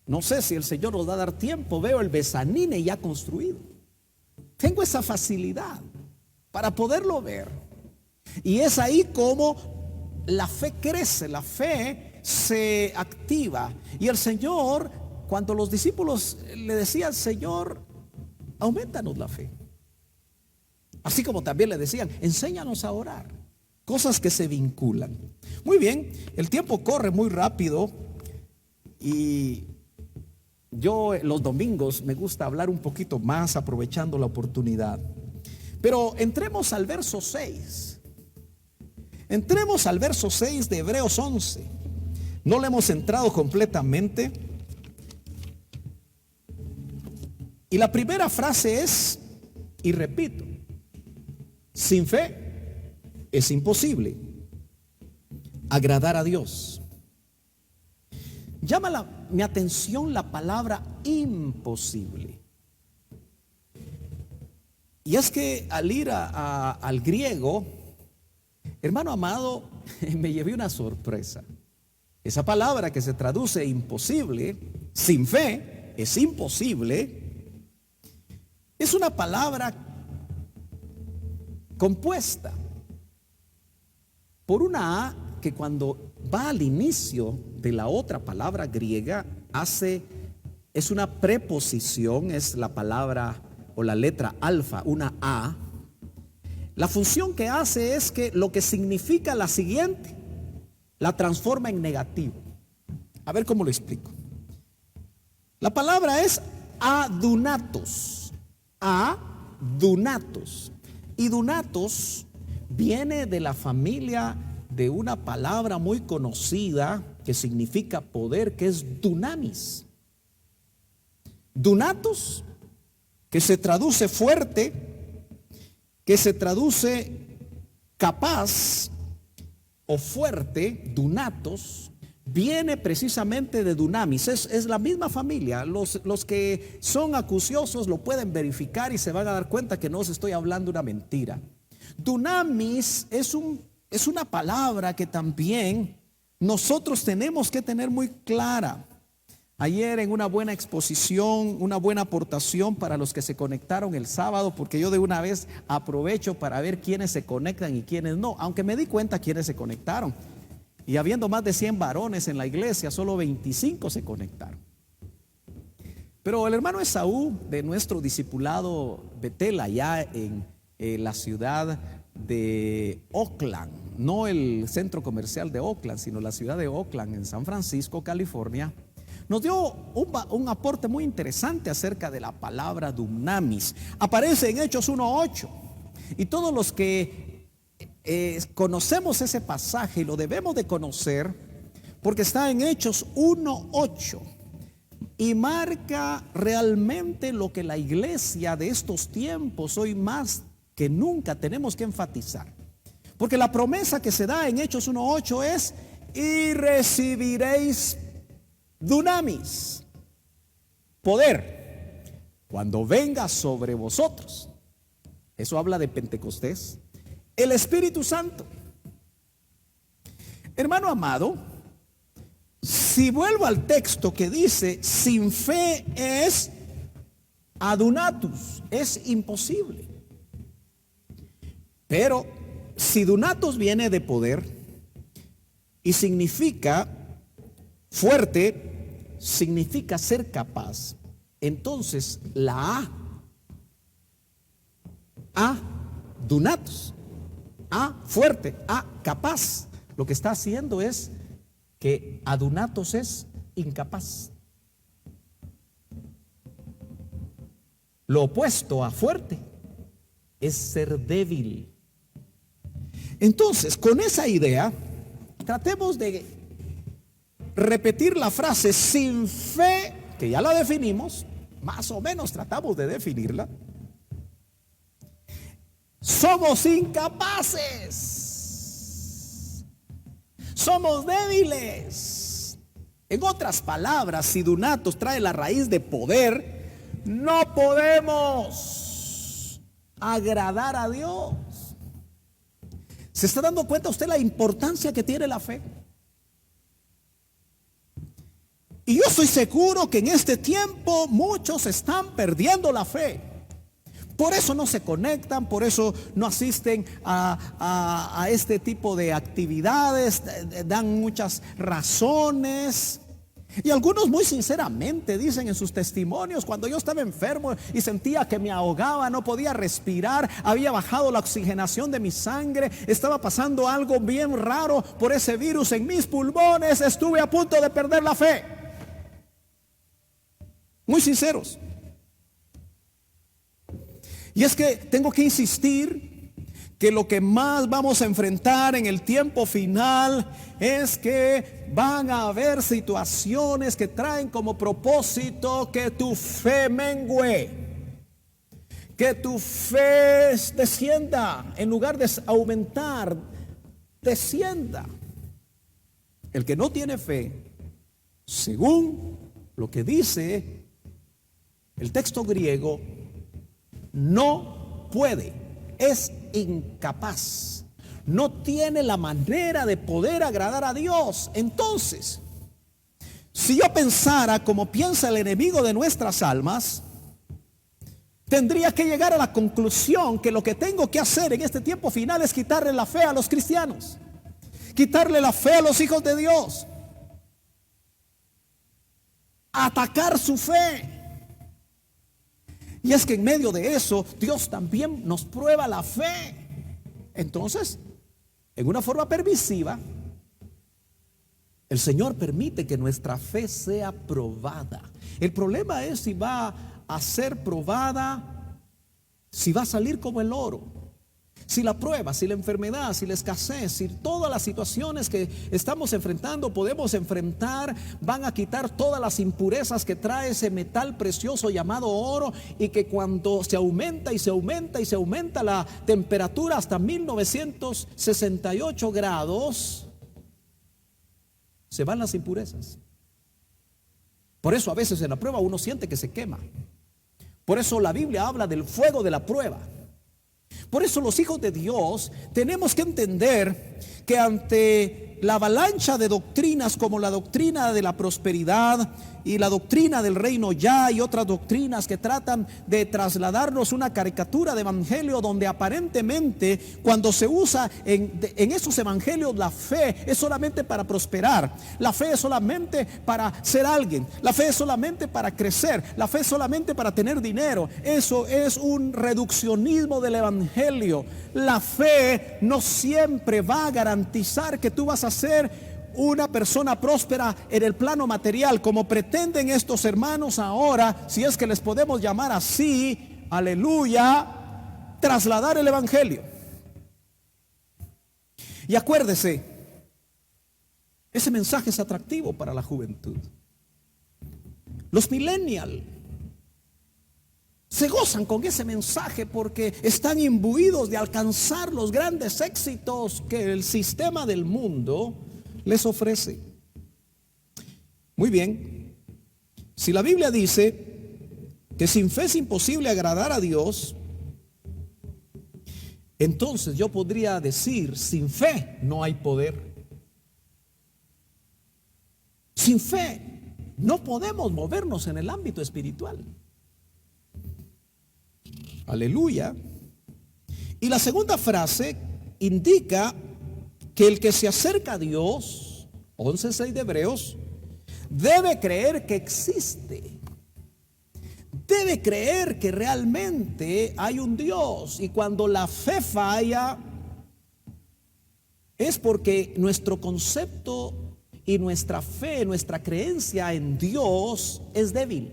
Speaker 1: no sé si el Señor nos va a dar tiempo, veo el Besanine ya construido. Tengo esa facilidad para poderlo ver. Y es ahí como la fe crece, la fe se activa. Y el Señor, cuando los discípulos le decían: Señor, aumentanos la fe. Así como también le decían: enséñanos a orar. Cosas que se vinculan. Muy bien, el tiempo corre muy rápido y yo los domingos me gusta hablar un poquito más aprovechando la oportunidad. Pero entremos al verso 6. Entremos al verso 6 de Hebreos 11. No le hemos entrado completamente. Y la primera frase es, y repito: sin fe es imposible agradar a Dios. Llama mi atención la palabra imposible. Y es que al ir al griego, hermano amado, me llevé una sorpresa. Esa palabra que se traduce imposible, sin fe es imposible, es una palabra compuesta por una A que cuando va al inicio de la otra palabra griega es una preposición, es la palabra o la letra alfa, una A. La función que hace es que lo que significa la siguiente la transforma en negativo. A ver cómo lo explico. La palabra es adunatos. Adunatos. Y dunatos viene de la familia de una palabra muy conocida que significa poder, que es dunamis. Dunatos, que se traduce fuerte, que se traduce capaz o fuerte, dunatos, viene precisamente de dunamis. Es la misma familia. Los que son acuciosos lo pueden verificar y se van a dar cuenta que no os estoy hablando una mentira. Dunamis es una palabra que también nosotros tenemos que tener muy clara. Ayer en una buena exposición, una buena aportación para los que se conectaron el sábado, porque yo de una vez aprovecho para ver quiénes se conectan y quiénes no, aunque me di cuenta quiénes se conectaron. Y habiendo más de 100 varones en la iglesia, solo 25 se conectaron. Pero el hermano Esaú, de nuestro discipulado Betel, allá en la ciudad de Oakland, no el centro comercial de Oakland, sino la ciudad de Oakland en San Francisco, California, nos dio un aporte muy interesante acerca de la palabra dunamis. Aparece en Hechos 1:8. Y todos los que conocemos ese pasaje, y lo debemos de conocer, porque está en Hechos 1:8. Y marca realmente lo que la iglesia de estos tiempos, hoy más que nunca, tenemos que enfatizar. Porque la promesa que se da en Hechos 1:8 es: y recibiréis dunamis, poder, cuando venga sobre vosotros. Eso habla de Pentecostés, el Espíritu Santo. Hermano amado, si vuelvo al texto que dice: sin fe es adunatus, es imposible. Pero si dunatus viene de poder y significa fuerte, significa ser capaz, entonces la A, dunatus, a fuerte, a capaz. Lo que está haciendo es que adunatos es incapaz. Lo opuesto a fuerte es ser débil. Entonces, con esa idea, tratemos de repetir la frase sin fe, que ya la definimos, más o menos tratamos de definirla. Somos incapaces. Somos débiles. En otras palabras, si dunatos trae la raíz de poder, no podemos agradar a Dios. ¿Se está dando cuenta usted la importancia que tiene la fe? Y yo estoy seguro que en este tiempo muchos están perdiendo la fe. Por eso no se conectan, por eso no asisten a este tipo de actividades, dan muchas razones. Y algunos muy sinceramente dicen en sus testimonios: cuando yo estaba enfermo y sentía que me ahogaba, no podía respirar, había bajado la oxigenación de mi sangre, estaba pasando algo bien raro por ese virus en mis pulmones, estuve a punto de perder la fe. Muy sinceros. Y es que tengo que insistir que lo que más vamos a enfrentar en el tiempo final es que van a haber situaciones que traen como propósito que tu fe mengüe, que tu fe descienda, en lugar de aumentar, descienda. El que no tiene fe, según lo que dice el texto griego, no puede, es incapaz, no tiene la manera de poder agradar a Dios. Entonces, si yo pensara como piensa el enemigo de nuestras almas, tendría que llegar a la conclusión que lo que tengo que hacer en este tiempo final es quitarle la fe a los cristianos, quitarle la fe a los hijos de Dios, atacar su fe. Y es que en medio de eso, Dios también nos prueba la fe. Entonces, en una forma permisiva, el Señor permite que nuestra fe sea probada. El problema es si va a ser probada, si va a salir como el oro. Si la prueba, si la enfermedad, si la escasez, si todas las situaciones que estamos enfrentando, podemos enfrentar, van a quitar todas las impurezas que trae ese metal precioso llamado oro, y que cuando se aumenta y se aumenta y se aumenta la temperatura hasta 1968 grados, se van las impurezas. Por eso a veces en la prueba uno siente que se quema. Por eso la Biblia habla del fuego de la prueba. Por eso los hijos de Dios tenemos que entender que ante la avalancha de doctrinas como la doctrina de la prosperidad y la doctrina del reino ya y otras doctrinas que tratan de trasladarnos una caricatura de evangelio donde aparentemente cuando se usa en esos evangelios la fe es solamente para prosperar, la fe es solamente para ser alguien, la fe es solamente para crecer, la fe es solamente para tener dinero. Eso es un reduccionismo del evangelio. La fe no siempre va a garantizar que tú vas a ser una persona próspera en el plano material, como pretenden estos hermanos ahora, si es que les podemos llamar así, aleluya, trasladar el evangelio. Y acuérdese, ese mensaje es atractivo para la juventud. Los millennials se gozan con ese mensaje porque están imbuidos de alcanzar los grandes éxitos que el sistema del mundo les ofrece. Muy bien, si la Biblia dice que sin fe es imposible agradar a Dios, entonces yo podría decir: sin fe no hay poder. Sin fe no podemos movernos en el ámbito espiritual. Aleluya. Y la segunda frase indica que el que se acerca a Dios, 11:6 de Hebreos, debe creer que existe. Debe creer que realmente hay un Dios. Y cuando la fe falla, es porque nuestro concepto y nuestra fe, nuestra creencia en Dios es débil.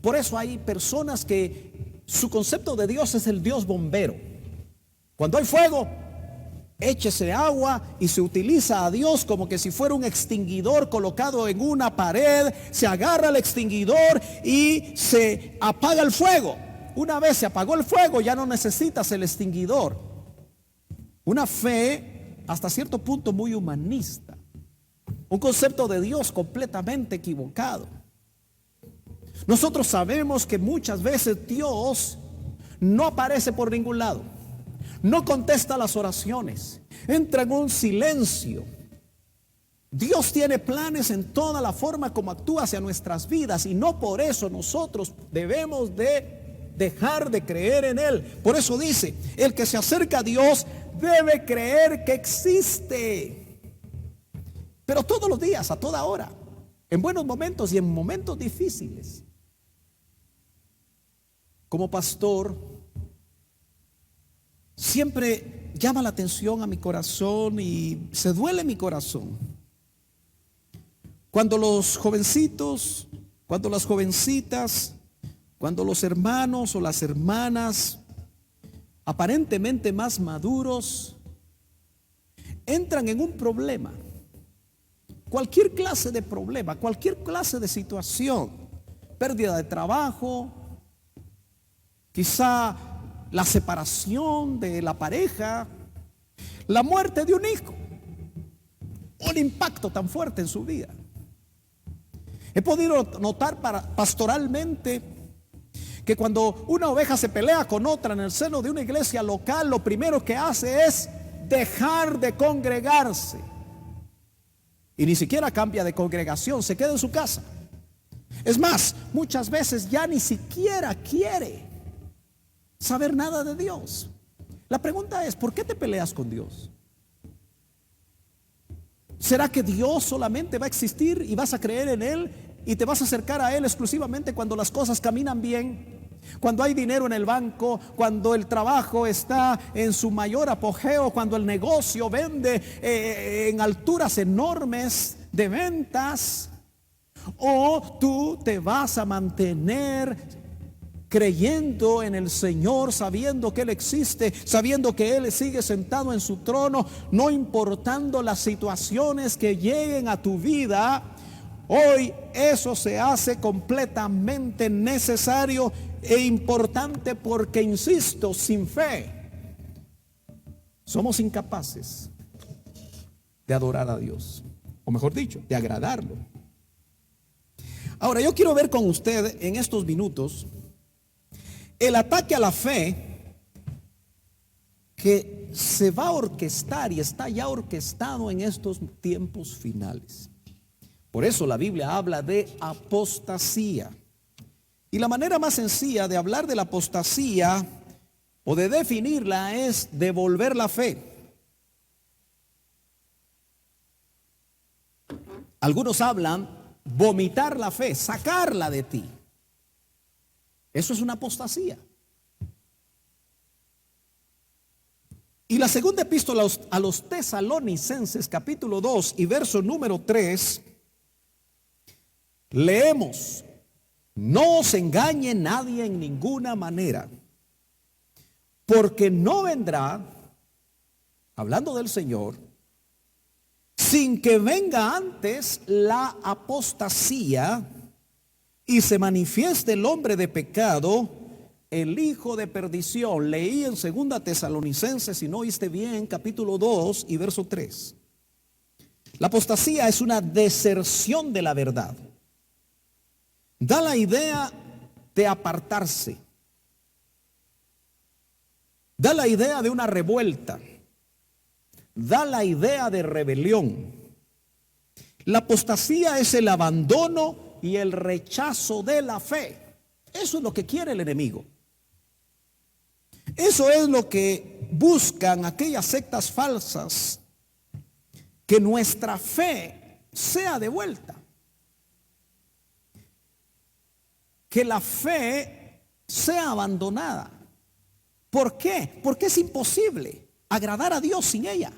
Speaker 1: Por eso hay personas que su concepto de Dios es el Dios bombero. Cuando hay fuego, échese agua, y se utiliza a Dios como que si fuera un extinguidor colocado en una pared. Se agarra el extinguidor y se apaga el fuego. Una vez se apagó el fuego, ya no necesitas el extinguidor. Una fe hasta cierto punto muy humanista, un concepto de Dios completamente equivocado. Nosotros sabemos que muchas veces Dios no aparece por ningún lado, no contesta las oraciones, entra en un silencio. Dios tiene planes en toda la forma como actúa hacia nuestras vidas, y no por eso nosotros debemos de dejar de creer en Él. Por eso dice, el que se acerca a Dios debe creer que existe. Pero todos los días, a toda hora, en buenos momentos y en momentos difíciles. Como pastor, siempre llama la atención a mi corazón y se duele mi corazón cuando los jovencitos, cuando las jovencitas, cuando los hermanos o las hermanas aparentemente más maduros entran en un problema, cualquier clase de problema, cualquier clase de situación, pérdida de trabajo, quizá la separación de la pareja, la muerte de un hijo, un impacto tan fuerte en su vida. He podido notar pastoralmente que cuando una oveja se pelea con otra en el seno de una iglesia local, lo primero que hace es dejar de congregarse. Y ni siquiera cambia de congregación, se queda en su casa. Es más, muchas veces ya ni siquiera quiere saber nada de Dios. La pregunta es, ¿por qué te peleas con Dios? ¿Será que Dios solamente va a existir y vas a creer en Él y te vas a acercar a Él exclusivamente cuando las cosas caminan bien? Cuando hay dinero en el banco, cuando el trabajo está en su mayor apogeo, cuando el negocio vende en alturas enormes de ventas. ¿O tú te vas a mantener creyendo en el Señor, sabiendo que Él existe, sabiendo que Él sigue sentado en su trono, no importando las situaciones que lleguen a tu vida? Hoy eso se hace completamente necesario e importante, porque, insisto, sin fe somos incapaces de adorar a Dios, o mejor dicho, de agradarlo. Ahora, yo quiero ver con usted en estos minutos el ataque a la fe que se va a orquestar y está ya orquestado en estos tiempos finales. Por eso la Biblia habla de apostasía. Y la manera más sencilla de hablar de la apostasía o de definirla es devolver la fe. Algunos hablan vomitar la fe, sacarla de ti. Eso es una apostasía. Y la segunda epístola a los Tesalonicenses, capítulo 2 y verso número 3, leemos: no os engañe nadie en ninguna manera, porque no vendrá, hablando del Señor, sin que venga antes la apostasía y se manifieste el hombre de pecado, el hijo de perdición. Leí en 2 Tesalonicenses, si no oíste bien, capítulo 2 y verso 3. La apostasía es una deserción de la verdad. Da la idea de apartarse. Da la idea de una revuelta. Da la idea de rebelión. La apostasía es el abandono y el rechazo de la fe. Eso es lo que quiere el enemigo. Eso es lo que buscan aquellas sectas falsas, que nuestra fe sea devuelta, que la fe sea abandonada. ¿Por qué? Porque es imposible agradar a Dios sin ella.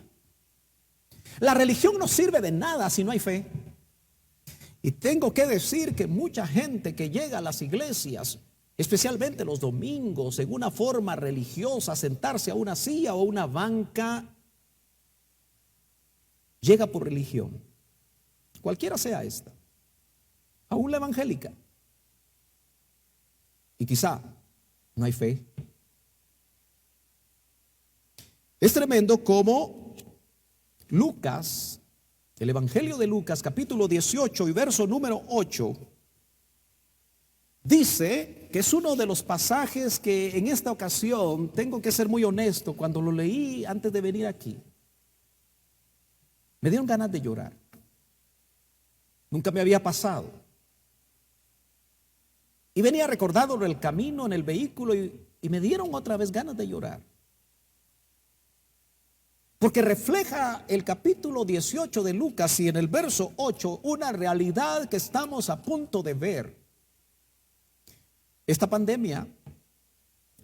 Speaker 1: La religión no sirve de nada si no hay fe. Y tengo que decir que mucha gente que llega a las iglesias, especialmente los domingos, en una forma religiosa, a sentarse a una silla o una banca, llega por religión, cualquiera sea esta, aún la evangélica. Y quizá no hay fe. Es tremendo como Lucas, el Evangelio de Lucas, capítulo 18 y verso número 8, dice que es uno de los pasajes que en esta ocasión, tengo que ser muy honesto, cuando lo leí antes de venir aquí, me dieron ganas de llorar. Nunca me había pasado. Y venía recordándolo el camino en el vehículo y me dieron otra vez ganas de llorar. Porque refleja el capítulo 18 de Lucas y en el verso 8 una realidad que estamos a punto de ver. Esta pandemia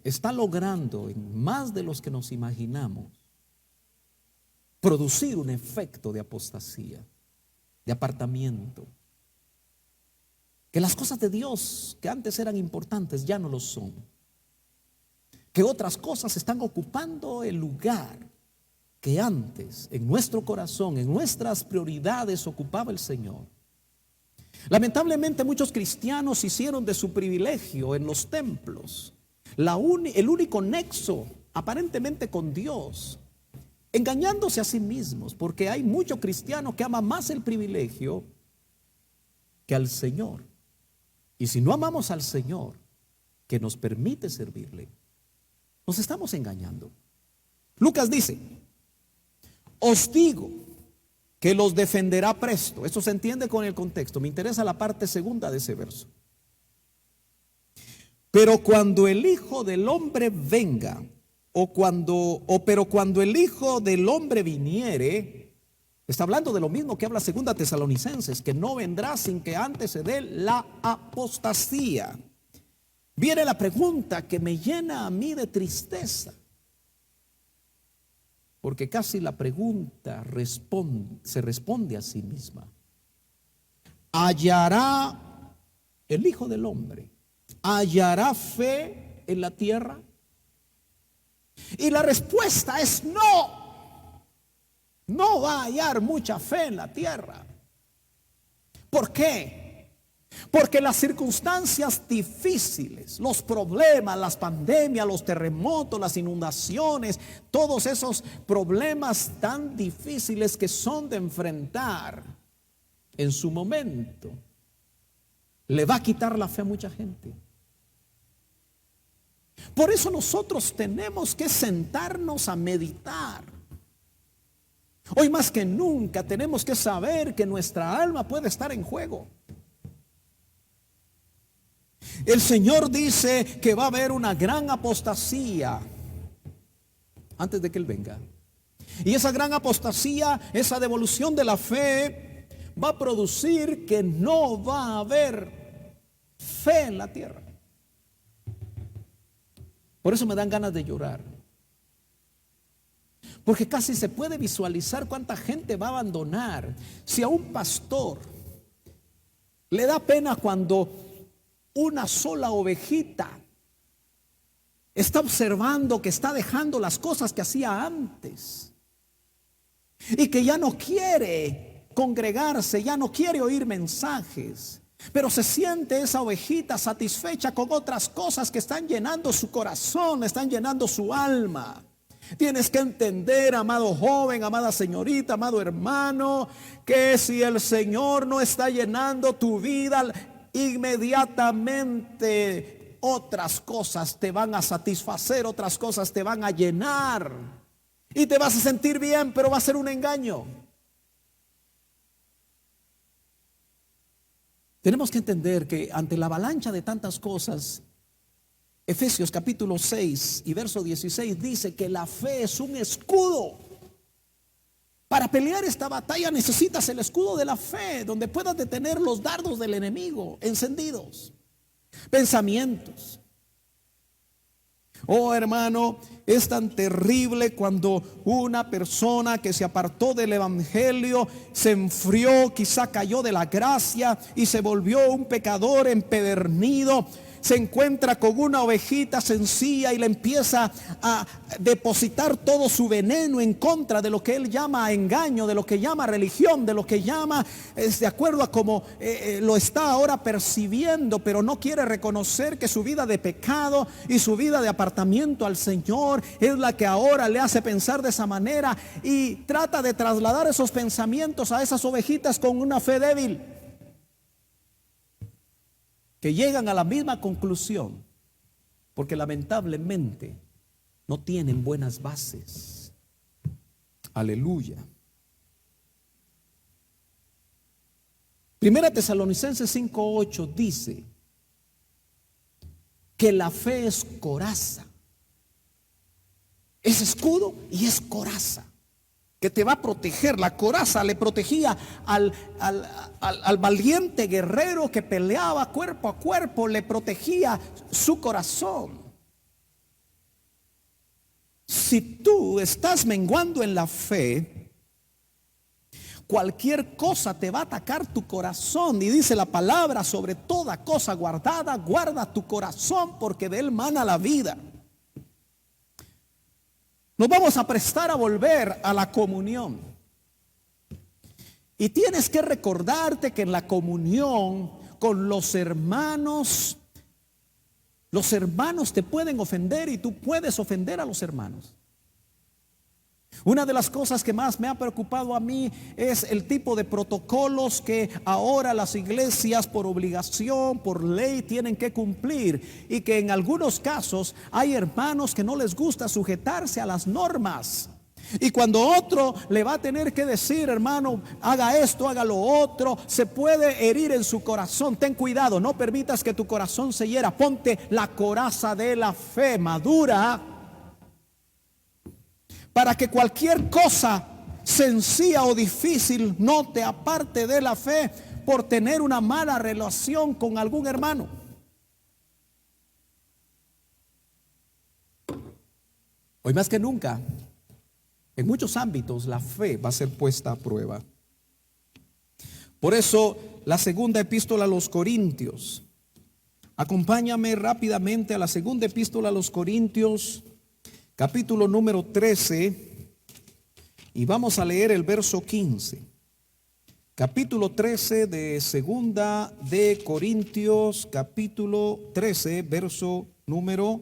Speaker 1: está logrando en más de los que nos imaginamos producir un efecto de apostasía, de apartamiento. Que las cosas de Dios que antes eran importantes ya no lo son. Que otras cosas están ocupando el lugar que antes en nuestro corazón, en nuestras prioridades ocupaba el Señor. Lamentablemente muchos cristianos hicieron de su privilegio en los templos el único nexo aparentemente con Dios, engañándose a sí mismos, porque hay mucho cristiano que ama más el privilegio que al Señor. Y si no amamos al Señor, que nos permite servirle, nos estamos engañando. Lucas dice: os digo que los defenderá presto. Esto se entiende con el contexto. Me interesa la parte segunda de ese verso. Pero cuando el Hijo del Hombre venga, pero cuando el Hijo del Hombre viniere, está hablando de lo mismo que habla 2 Tesalonicenses, que no vendrá sin que antes se dé la apostasía. Viene la pregunta que me llena a mí de tristeza, porque casi la pregunta se responde a sí misma. ¿Hallará el Hijo del Hombre? ¿Hallará fe en la tierra? Y la respuesta es no. No va a hallar mucha fe en la tierra. ¿Por qué? Porque las circunstancias difíciles, los problemas, las pandemias, los terremotos, las inundaciones, todos esos problemas tan difíciles que son de enfrentar en su momento, le va a quitar la fe a mucha gente. Por eso nosotros tenemos que sentarnos a meditar. Hoy más que nunca tenemos que saber que nuestra alma puede estar en juego. El Señor dice que va a haber una gran apostasía antes de que Él venga. Y esa gran apostasía, esa devolución de la fe, va a producir que no va a haber fe en la tierra. Por eso me dan ganas de llorar. Porque casi se puede visualizar cuánta gente va a abandonar. Si a un pastor le da pena cuando una sola ovejita está observando que está dejando las cosas que hacía antes y que ya no quiere congregarse, ya no quiere oír mensajes, pero se siente esa ovejita satisfecha con otras cosas que están llenando su corazón, están llenando su alma. Tienes que entender, amado joven, amada señorita, amado hermano, que si el Señor no está llenando tu vida, inmediatamente otras cosas te van a satisfacer, otras cosas te van a llenar y te vas a sentir bien, pero va a ser un engaño. Tenemos que entender que ante la avalancha de tantas cosas, Efesios capítulo 6 y verso 16 dice que la fe es un escudo. Para pelear esta batalla necesitas el escudo de la fe, donde puedas detener los dardos del enemigo encendidos, pensamientos. Oh, hermano, es tan terrible cuando una persona que se apartó del evangelio se enfrió, quizá cayó de la gracia y se volvió un pecador empedernido. Se encuentra con una ovejita sencilla y le empieza a depositar todo su veneno en contra de lo que él llama engaño, de lo que llama religión, de lo que llama, de acuerdo a como lo está ahora percibiendo, pero no quiere reconocer que su vida de pecado y su vida de apartamiento al Señor es la que ahora le hace pensar de esa manera, y trata de trasladar esos pensamientos a esas ovejitas con una fe débil, que llegan a la misma conclusión, porque lamentablemente no tienen buenas bases. Aleluya. Primera Tesalonicenses 5:8 dice que la fe es coraza, es escudo y es coraza, que te va a proteger. La coraza le protegía al valiente guerrero que peleaba cuerpo a cuerpo, le protegía su corazón. Si tú estás menguando en la fe, cualquier cosa te va a atacar tu corazón. Y dice la palabra: sobre toda cosa guardada, guarda tu corazón, porque de él mana la vida. Nos vamos a prestar a volver a la comunión. Y tienes que recordarte que en la comunión con los hermanos te pueden ofender y tú puedes ofender a los hermanos. Una de las cosas que más me ha preocupado a mí es el tipo de protocolos que ahora las iglesias por obligación, por ley, tienen que cumplir, y que en algunos casos hay hermanos que no les gusta sujetarse a las normas. Y cuando otro le va a tener que decir: hermano, haga esto, haga lo otro, se puede herir en su corazón. Ten cuidado, no permitas que tu corazón se hiera. Ponte la coraza de la fe madura, para que cualquier cosa sencilla o difícil no te aparte de la fe por tener una mala relación con algún hermano. Hoy más que nunca, en muchos ámbitos, la fe va a ser puesta a prueba. Por eso, la segunda epístola a los Corintios. Acompáñame rápidamente a la segunda epístola a los Corintios, capítulo número 13, y vamos a leer el verso 15. Capítulo 13 de segunda de Corintios, capítulo 13, verso número,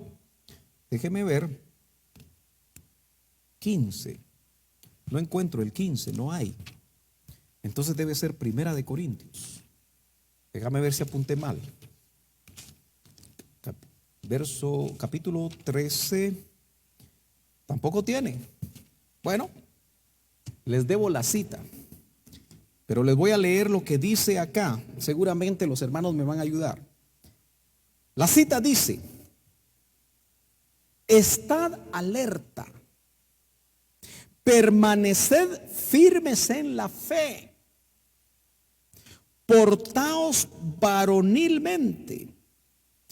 Speaker 1: déjeme ver, 15. No encuentro el 15, no hay. Entonces debe ser primera de Corintios. Déjame ver si apunté mal. Capítulo 13. Tampoco tiene. Bueno, les debo la cita, pero les voy a leer lo que dice acá. Seguramente los hermanos me van a ayudar. La cita dice: estad alerta, permaneced firmes en la fe, portaos varonilmente.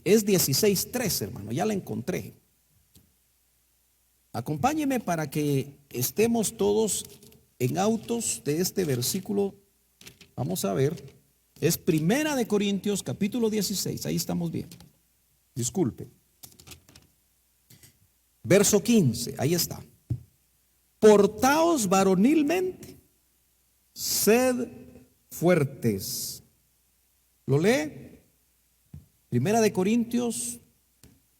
Speaker 1: Es 16:3, hermano, ya la encontré. Acompáñeme para que estemos todos en autos de este versículo. Vamos a ver. Es primera de Corintios, capítulo 16. Ahí estamos bien. Disculpe. Verso 15. Ahí está. Portaos varonilmente, sed fuertes. ¿Lo lee? Primera de Corintios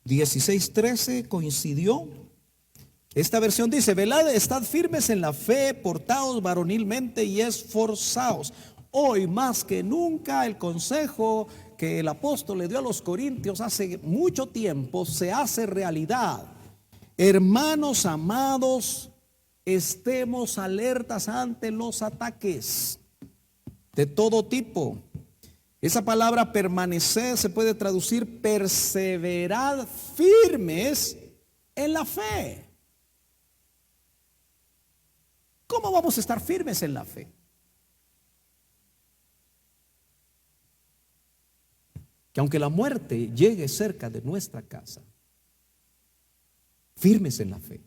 Speaker 1: 16:13 coincidió. Esta versión dice: velad, estad firmes en la fe, portaos varonilmente y esforzaos. Hoy más que nunca el consejo que el apóstol le dio a los corintios hace mucho tiempo se hace realidad. Hermanos amados, estemos alertas ante los ataques de todo tipo. Esa palabra permanecer se puede traducir perseverad firmes en la fe. ¿Cómo vamos a estar firmes en la fe? Que aunque la muerte llegue cerca de nuestra casa, firmes en la fe.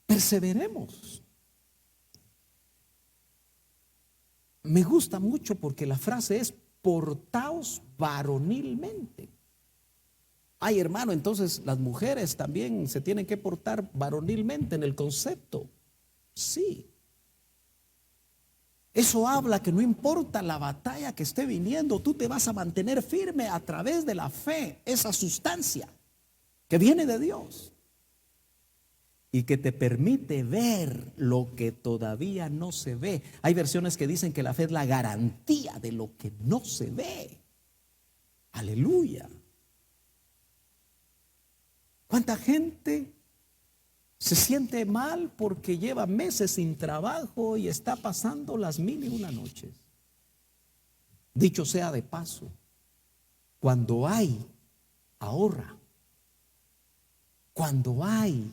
Speaker 1: Perseveremos. Me gusta mucho porque la frase es: portaos varonilmente. Ay, hermano, entonces las mujeres también se tienen que portar varonilmente en el concepto. Sí. Eso habla que no importa la batalla que esté viniendo, tú te vas a mantener firme a través de la fe, esa sustancia que viene de Dios y que te permite ver lo que todavía no se ve. Hay versiones que dicen que la fe es la garantía de lo que no se ve. Aleluya. ¿Cuánta gente se siente mal porque lleva meses sin trabajo y está pasando las 1001 noches? Dicho sea de paso, cuando hay, ahorra. Cuando hay,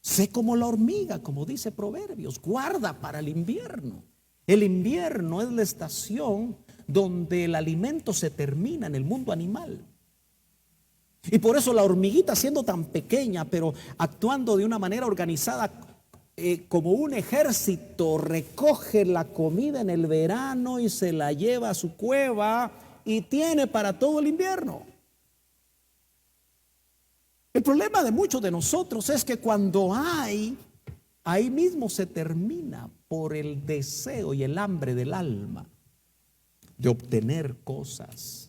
Speaker 1: sé como la hormiga, como dice Proverbios, guarda para el invierno. El invierno es la estación donde el alimento se termina en el mundo animal. Y por eso la hormiguita, siendo tan pequeña, pero actuando de una manera organizada, como un ejército, recoge la comida en el verano y se la lleva a su cueva y tiene para todo el invierno. El problema de muchos de nosotros es que cuando hay, ahí mismo se termina por el deseo y el hambre del alma de obtener cosas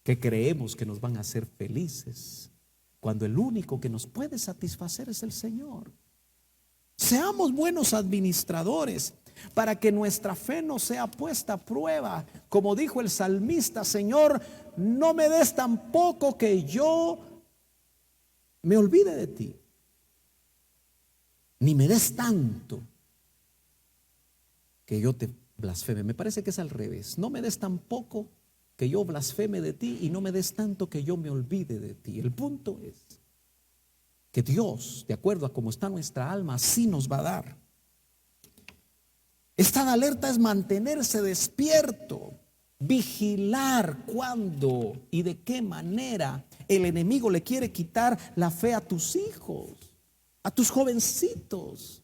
Speaker 1: que creemos que nos van a hacer felices, cuando el único que nos puede satisfacer es el Señor. Seamos buenos administradores para que nuestra fe no sea puesta a prueba. Como dijo el salmista: Señor, no me des tampoco que yo me olvide de ti, ni me des tanto que yo te blasfeme. Me parece que es al revés: no me des tampoco que yo blasfeme de ti, y no me des tanto que yo me olvide de ti. El punto es que Dios, de acuerdo a cómo está nuestra alma, así nos va a dar. Estar alerta es mantenerse despierto, vigilar cuándo y de qué manera el enemigo le quiere quitar la fe a tus hijos, a tus jovencitos.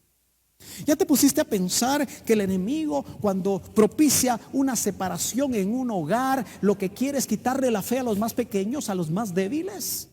Speaker 1: ¿Ya te pusiste a pensar que el enemigo, cuando propicia una separación en un hogar, lo que quiere es quitarle la fe a los más pequeños, a los más débiles?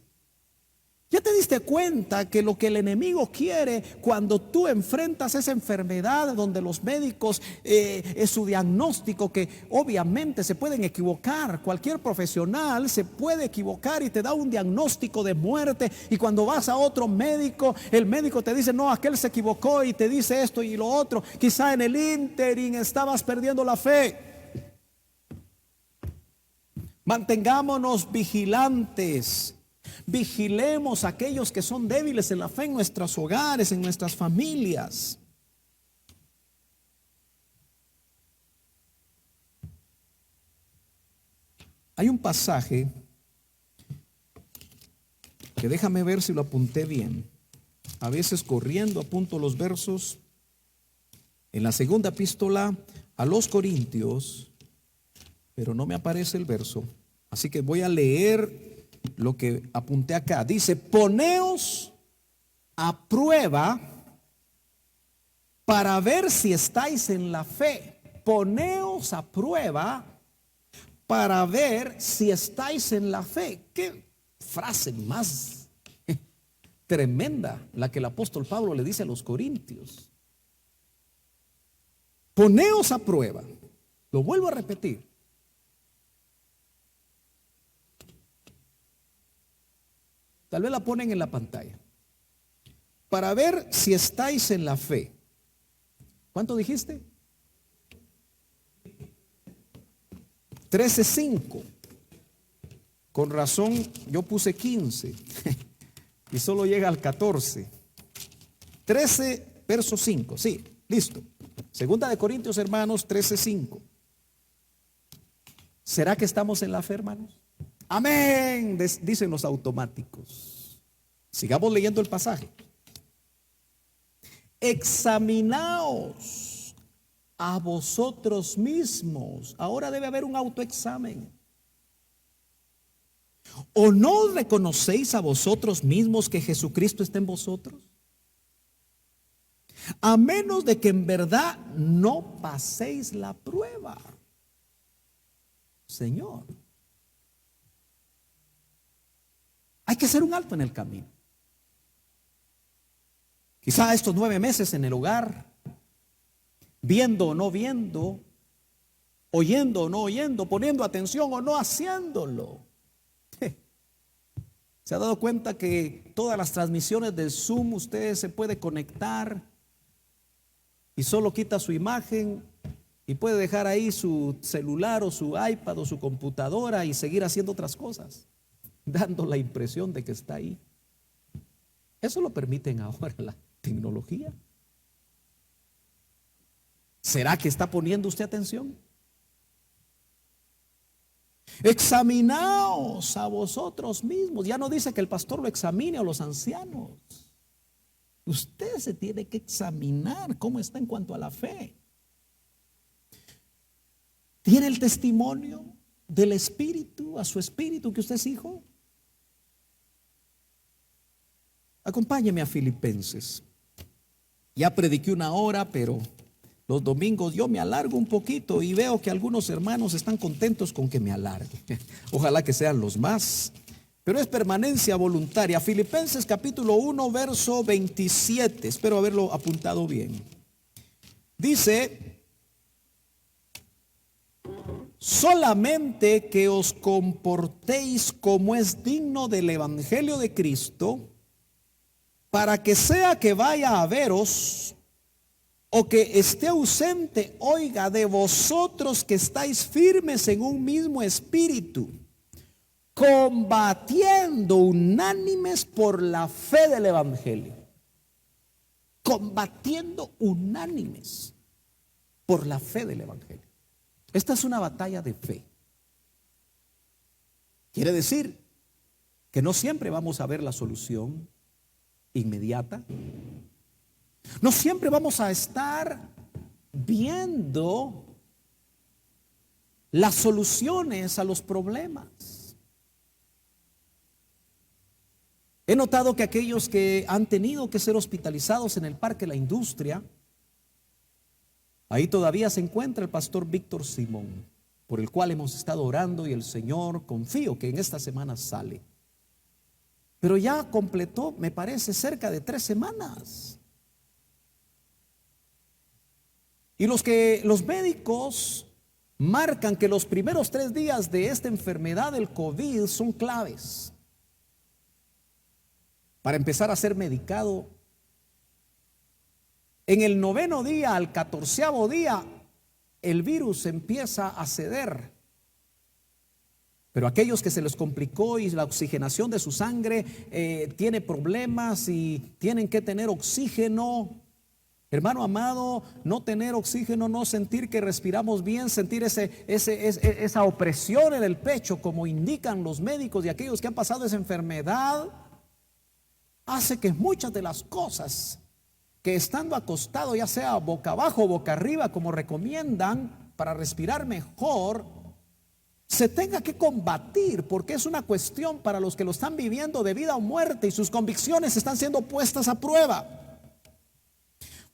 Speaker 1: ¿Ya te diste cuenta que lo que el enemigo quiere cuando tú enfrentas esa enfermedad donde los médicos, es su diagnóstico, que obviamente se pueden equivocar, cualquier profesional se puede equivocar y te da un diagnóstico de muerte, y cuando vas a otro médico, el médico te dice: no, aquel se equivocó y te dice esto y lo otro? Quizá en el ínterin estabas perdiendo la fe. Mantengámonos vigilantes. Vigilemos a aquellos que son débiles en la fe en nuestros hogares, en nuestras familias. Hay un pasaje que déjame ver si lo apunté bien. A veces corriendo apunto los versos. En la segunda epístola a los Corintios, pero no me aparece el verso. Así que voy a leer lo que apunté acá. Dice: poneos a prueba para ver si estáis en la fe. Poneos a prueba para ver si estáis en la fe. Qué frase más tremenda la que el apóstol Pablo le dice a los corintios. Poneos a prueba. Lo vuelvo a repetir. Tal vez la ponen en la pantalla. Para ver si estáis en la fe. ¿Cuánto dijiste? 13:5. Con razón yo puse 15 y solo llega al 14. 13 verso 5. Sí, listo. Segunda de Corintios, hermanos, 13:5. ¿Será que estamos en la fe, hermanos? Amén, dicen los automáticos. Sigamos leyendo el pasaje. Examinaos a vosotros mismos. Ahora debe haber un autoexamen. ¿O no reconocéis a vosotros mismos que Jesucristo está en vosotros? A menos de que en verdad no paséis la prueba. Señor, hay que hacer un alto en el camino. Quizá estos 9 meses en el hogar, viendo o no viendo, oyendo o no oyendo, poniendo atención o no haciéndolo. ¿Se ha dado cuenta que todas las transmisiones del Zoom usted se puede conectar y solo quita su imagen y puede dejar ahí su celular o su iPad o su computadora y seguir haciendo otras cosas, dando la impresión de que está ahí? Eso lo permiten ahora la tecnología. ¿Será que está poniendo usted atención? Examinaos a vosotros mismos. Ya no dice que el pastor lo examine a los ancianos. Usted se tiene que examinar cómo está en cuanto a la fe. ¿Tiene el testimonio del Espíritu, a su Espíritu, que usted es hijo? Acompáñeme a Filipenses. Ya prediqué 1 hora, pero los domingos yo me alargo un poquito y veo que algunos hermanos están contentos con que me alargue. Ojalá que sean los más, pero es permanencia voluntaria. Filipenses capítulo 1, verso 27. Espero haberlo apuntado bien. Dice: solamente que os comportéis como es digno del evangelio de Cristo, para que sea que vaya a veros o que esté ausente, oiga de vosotros que estáis firmes en un mismo espíritu, combatiendo unánimes por la fe del evangelio. Combatiendo unánimes por la fe del evangelio. Esta es una batalla de fe. Quiere decir que no siempre vamos a ver la solución inmediata. No siempre vamos a estar viendo las soluciones a los problemas. He notado que aquellos que han tenido que ser hospitalizados en el Parque La Industria, ahí todavía se encuentra el pastor Víctor Simón, por el cual hemos estado orando, y el Señor, confío que en esta semana sale. Pero ya completó, me parece, cerca de 3 semanas. Y los médicos marcan que los primeros 3 días de esta enfermedad del COVID son claves para empezar a ser medicado. En el 9º día al 14º día, el virus empieza a ceder. Pero aquellos que se les complicó y la oxigenación de su sangre tiene problemas y tienen que tener oxígeno. Hermano amado, no tener oxígeno, no sentir que respiramos bien, sentir esa opresión en el pecho, como indican los médicos y aquellos que han pasado esa enfermedad, hace que muchas de las cosas que estando acostado, ya sea boca abajo o boca arriba, como recomiendan para respirar mejor, se tenga que combatir, porque es una cuestión para los que lo están viviendo de vida o muerte, y sus convicciones están siendo puestas a prueba.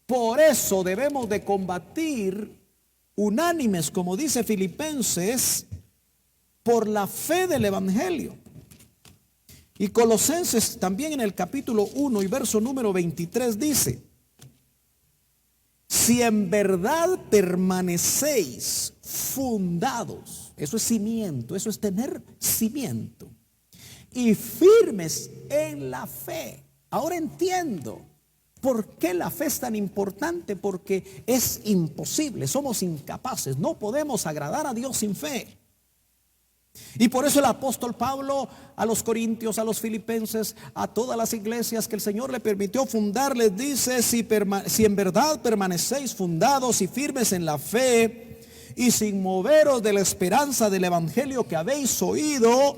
Speaker 1: Por eso debemos de combatir unánimes, como dice Filipenses, por la fe del evangelio. Y Colosenses también en el capítulo 1 y verso número 23 dice: si en verdad permanecéis fundados, eso es cimiento, eso es tener cimiento, y firmes en la fe. Ahora entiendo por qué la fe es tan importante, porque es imposible, somos incapaces, no podemos agradar a Dios sin fe. Y por eso el apóstol Pablo a los corintios, a los filipenses, a todas las iglesias que el Señor le permitió fundar, les dice: si en verdad permanecéis fundados y firmes en la fe, y sin moveros de la esperanza del evangelio que habéis oído,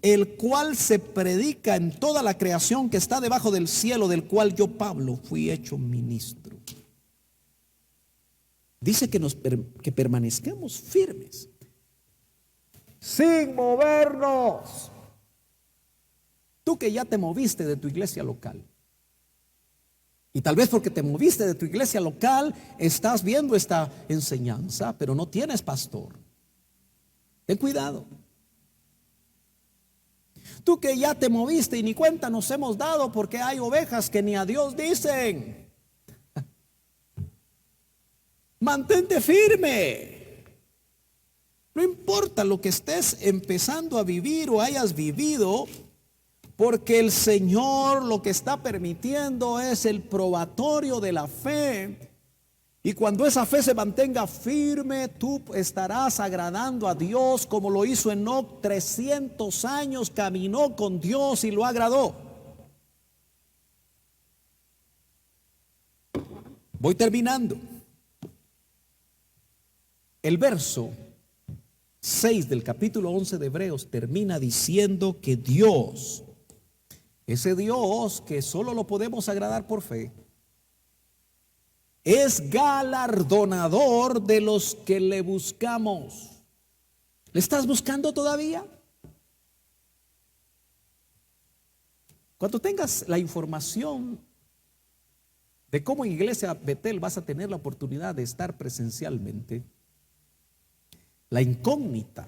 Speaker 1: el cual se predica en toda la creación que está debajo del cielo, del cual yo, Pablo, fui hecho ministro. Dice que permanezcamos firmes. sin movernos. Tú que ya te moviste de tu iglesia local, y tal vez porque te moviste de tu iglesia local, estás viendo esta enseñanza, pero no tienes pastor. Ten cuidado. Tú que ya te moviste y ni cuenta nos hemos dado porque hay ovejas que ni a Dios dicen. Mantente firme. No importa lo que estés empezando a vivir o hayas vivido, porque el Señor lo que está permitiendo es el probatorio de la fe. Y cuando esa fe se mantenga firme, tú estarás agradando a Dios como lo hizo Enoc. 300 años caminó con Dios y lo agradó. Voy terminando. El verso 6 del capítulo 11 de Hebreos termina diciendo que Dios, ese Dios que solo lo podemos agradar por fe, es galardonador de los que le buscamos. ¿Le estás buscando todavía? Cuando tengas la información de cómo en Iglesia Betel vas a tener la oportunidad de estar presencialmente, la incógnita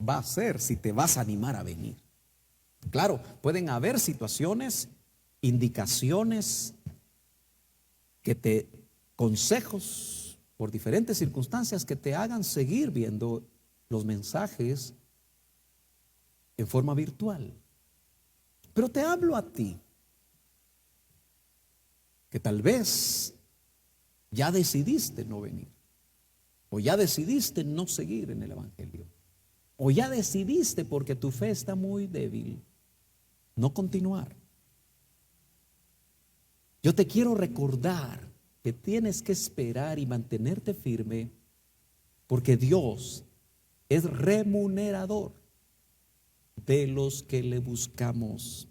Speaker 1: va a ser si te vas a animar a venir. Claro, pueden haber situaciones, indicaciones, consejos por diferentes circunstancias que te hagan seguir viendo los mensajes en forma virtual. Pero te hablo a ti, que tal vez ya decidiste no venir, o ya decidiste no seguir en el Evangelio, o ya decidiste porque tu fe está muy débil no continuar. Yo te quiero recordar que tienes que esperar y mantenerte firme, porque Dios es remunerador de los que le buscamos.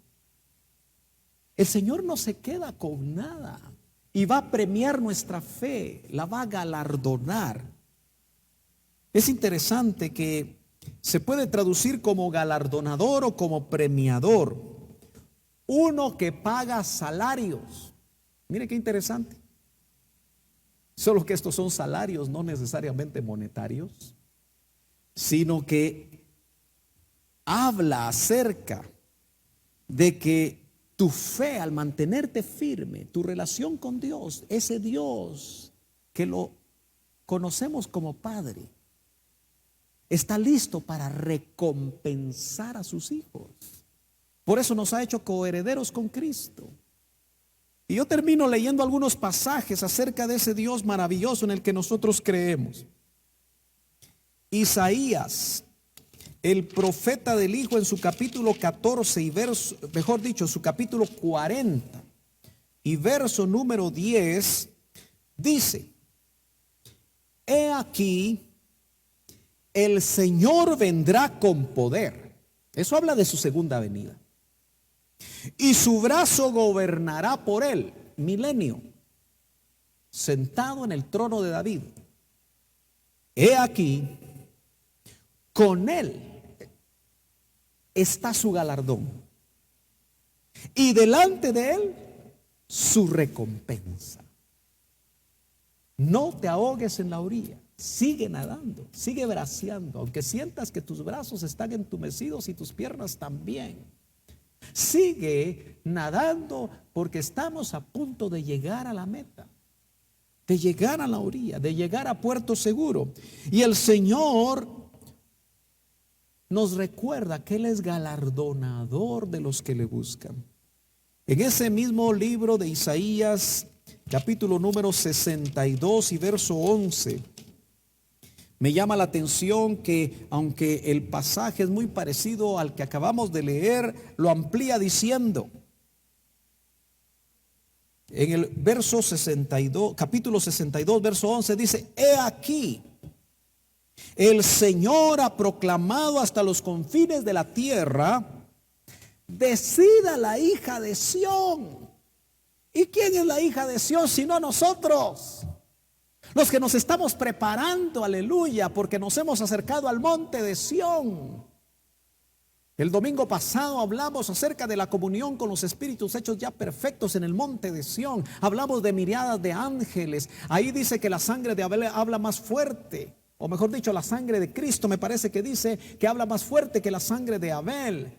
Speaker 1: El Señor no se queda con nada y va a premiar nuestra fe, la va a galardonar. Es interesante que se puede traducir como galardonador o como premiador. Uno que paga salarios. Mire qué interesante. Solo que estos son salarios no necesariamente monetarios, sino que habla acerca de que tu fe, al mantenerte firme, tu relación con Dios, ese Dios que lo conocemos como Padre, está listo para recompensar a sus hijos. Por eso nos ha hecho coherederos con Cristo. Y yo termino leyendo algunos pasajes acerca de ese Dios maravilloso en el que nosotros creemos. Isaías, el profeta del Hijo, en su capítulo 14 y verso, mejor dicho, su capítulo 40 y verso número 10, dice: he aquí, el Señor vendrá con poder. Eso habla de su segunda venida. Y su brazo gobernará por él, milenio, sentado en el trono de David. He aquí, con él está su galardón, y delante de él su recompensa. No te ahogues en la orilla. Sigue nadando, sigue braceando, aunque sientas que tus brazos están entumecidos y tus piernas también. Sigue nadando, porque estamos a punto de llegar a la meta, de llegar a la orilla, de llegar a puerto seguro. Y el Señor nos recuerda que Él es galardonador de los que le buscan. En ese mismo libro de Isaías, capítulo número 62 y verso 11, me llama la atención que, aunque el pasaje es muy parecido al que acabamos de leer, lo amplía diciendo, en el verso 62, capítulo 62, verso 11, dice: he aquí, el Señor ha proclamado hasta los confines de la tierra, decida la hija de Sión. ¿Y quién es la hija de Sión sino nosotros? Los que nos estamos preparando, aleluya, porque nos hemos acercado al monte de Sión. El domingo pasado hablamos acerca de la comunión con los espíritus hechos ya perfectos en el monte de Sión. Hablamos de miriadas de ángeles. Ahí dice que la sangre de Abel habla más fuerte, o mejor dicho, la sangre de Cristo me parece que dice que habla más fuerte que la sangre de Abel.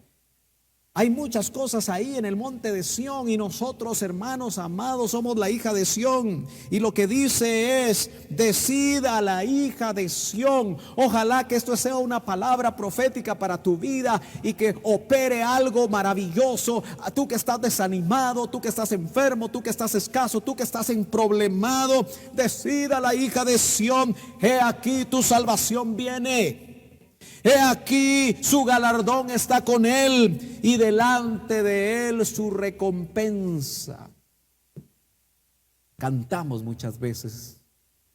Speaker 1: Hay muchas cosas ahí en el monte de Sión, y nosotros, hermanos amados, somos la hija de Sión. Y lo que dice es: decida la hija de Sión. Ojalá que esto sea una palabra profética para tu vida y que opere algo maravilloso. A tú que estás desanimado, tú que estás enfermo, tú que estás escaso, tú que estás emproblemado, decida la hija de Sión: he aquí tu salvación viene. He aquí su galardón está con él, y delante de él su recompensa. Cantamos muchas veces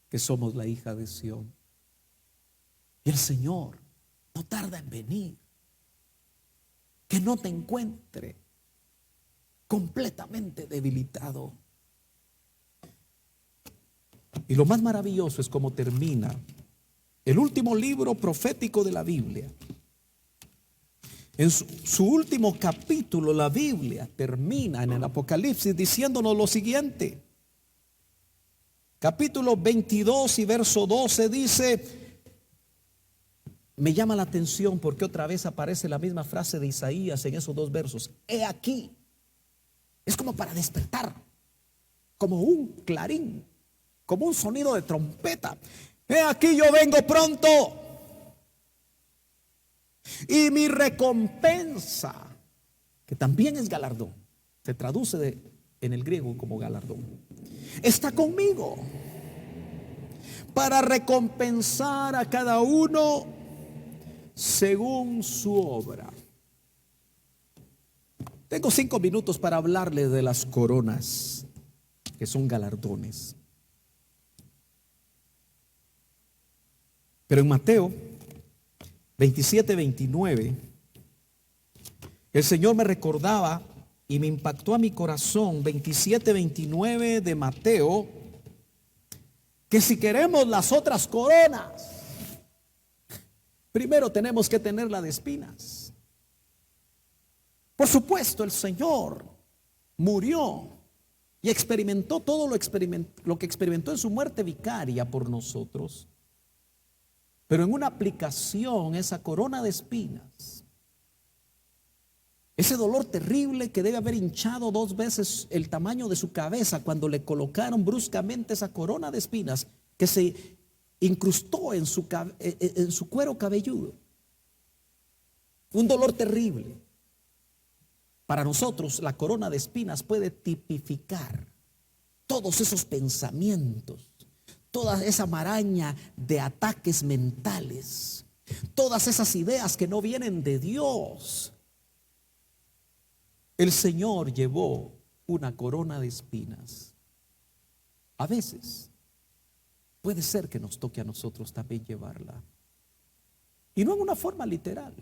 Speaker 1: que somos la hija de Sión, y el Señor no tarda en venir. Que no te encuentre completamente debilitado. Y lo más maravilloso es cómo termina el último libro profético de la Biblia. En su último capítulo, la Biblia termina en el Apocalipsis diciéndonos lo siguiente. Capítulo 22 y verso 12 dice, me llama la atención porque otra vez aparece la misma frase de Isaías en esos dos versos. He aquí. Es como para despertar, como un clarín, como un sonido de trompeta. He aquí, yo vengo pronto, y mi recompensa, que también es galardón, se traduce en el griego como galardón, está conmigo para recompensar a cada uno según su obra. Tengo 5 minutos para hablarles de las coronas, que son galardones. Pero en Mateo 27-29, el Señor me recordaba y me impactó a mi corazón, 27-29 de Mateo, que si queremos las otras coronas, primero tenemos que tener la de espinas. Por supuesto, el Señor murió y experimentó todo lo que experimentó en su muerte vicaria por nosotros. Pero en una aplicación, esa corona de espinas, ese dolor terrible que debe haber hinchado 2 veces el tamaño de su cabeza cuando le colocaron bruscamente esa corona de espinas que se incrustó en su cuero cabelludo. Un dolor terrible. Para nosotros la corona de espinas puede tipificar todos esos pensamientos, toda esa maraña de ataques mentales, todas esas ideas que no vienen de Dios. El Señor llevó una corona de espinas. A veces puede ser que nos toque a nosotros también llevarla, y no en una forma literal,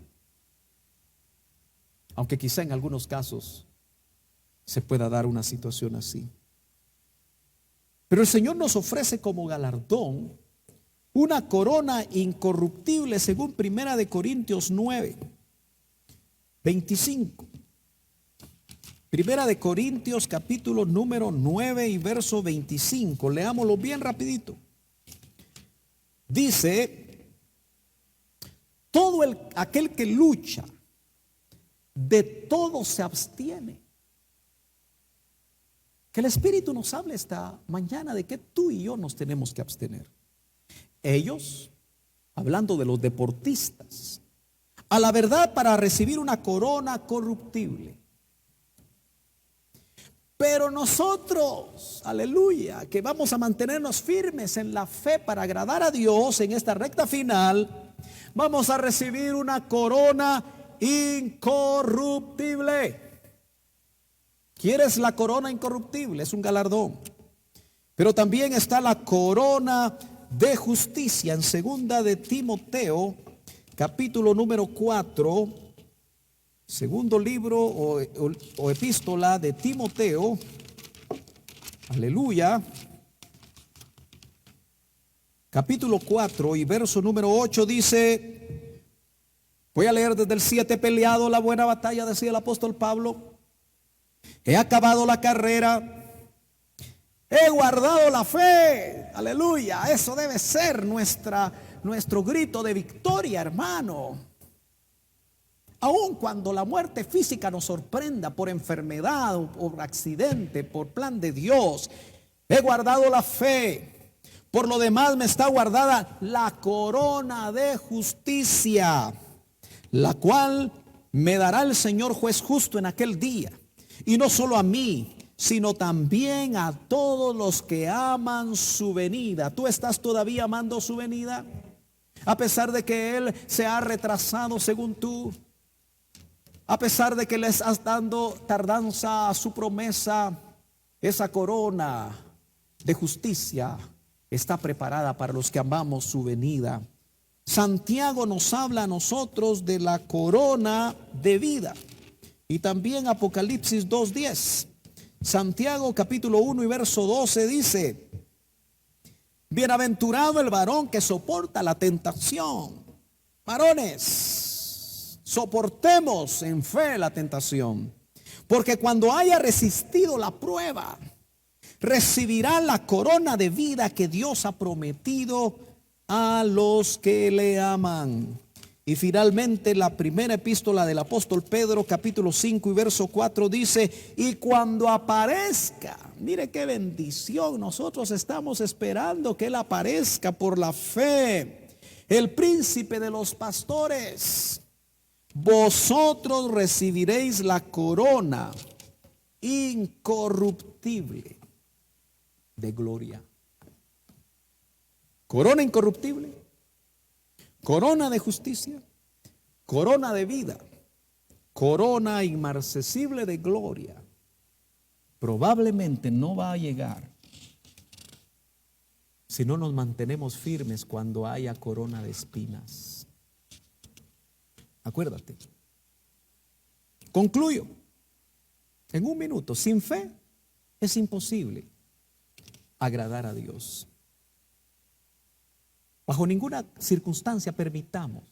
Speaker 1: aunque quizá en algunos casos se pueda dar una situación así. Pero el Señor nos ofrece como galardón una corona incorruptible según 1 Corintios 9, 25. 1 Corintios capítulo número 9 y verso 25. Leámoslo bien rapidito. Dice, todo aquel que lucha, de todo se abstiene. Que el Espíritu nos hable esta mañana de que tú y yo nos tenemos que abstener. Ellos, hablando de los deportistas, a la verdad para recibir una corona corruptible. Pero nosotros, aleluya, que vamos a mantenernos firmes en la fe para agradar a Dios en esta recta final, vamos a recibir una corona incorruptible. ¿Quieres la corona incorruptible? Es un galardón. Pero también está la corona de justicia en 2 de Timoteo, capítulo número 4, segundo libro o epístola de Timoteo. Aleluya. capítulo 4 y verso número 8 dice, voy a leer desde el 7: he peleado la buena batalla, decía el apóstol Pablo, he acabado la carrera, he guardado la fe. Aleluya, eso debe ser nuestro grito de victoria, hermano. Aun cuando la muerte física nos sorprenda por enfermedad o por accidente, por plan de Dios, he guardado la fe. Por lo demás me está guardada la corona de justicia, la cual me dará el Señor juez justo en aquel día. Y no solo a mí, sino también a todos los que aman su venida. ¿Tú estás todavía amando su venida? A pesar de que Él se ha retrasado según tú, a pesar de que le estás dando tardanza a su promesa, esa corona de justicia está preparada para los que amamos su venida. Santiago nos habla a nosotros de la corona de vida. Y también Apocalipsis 2:10. Santiago capítulo 1 y verso 12 dice, bienaventurado el varón que soporta la tentación. Varones, soportemos en fe la tentación, porque cuando haya resistido la prueba, recibirá la corona de vida que Dios ha prometido a los que le aman. Y finalmente la primera epístola del apóstol Pedro capítulo 5 y verso 4 dice, y cuando aparezca, mire qué bendición, nosotros estamos esperando que Él aparezca por la fe, el príncipe de los pastores, vosotros recibiréis la corona incorruptible de gloria. Corona incorruptible, corona de justicia, corona de vida, corona inmarcesible de gloria. Probablemente no va a llegar si no nos mantenemos firmes cuando haya corona de espinas. Acuérdate. Concluyo en un minuto. Sin fe es imposible agradar a Dios. Bajo ninguna circunstancia permitamos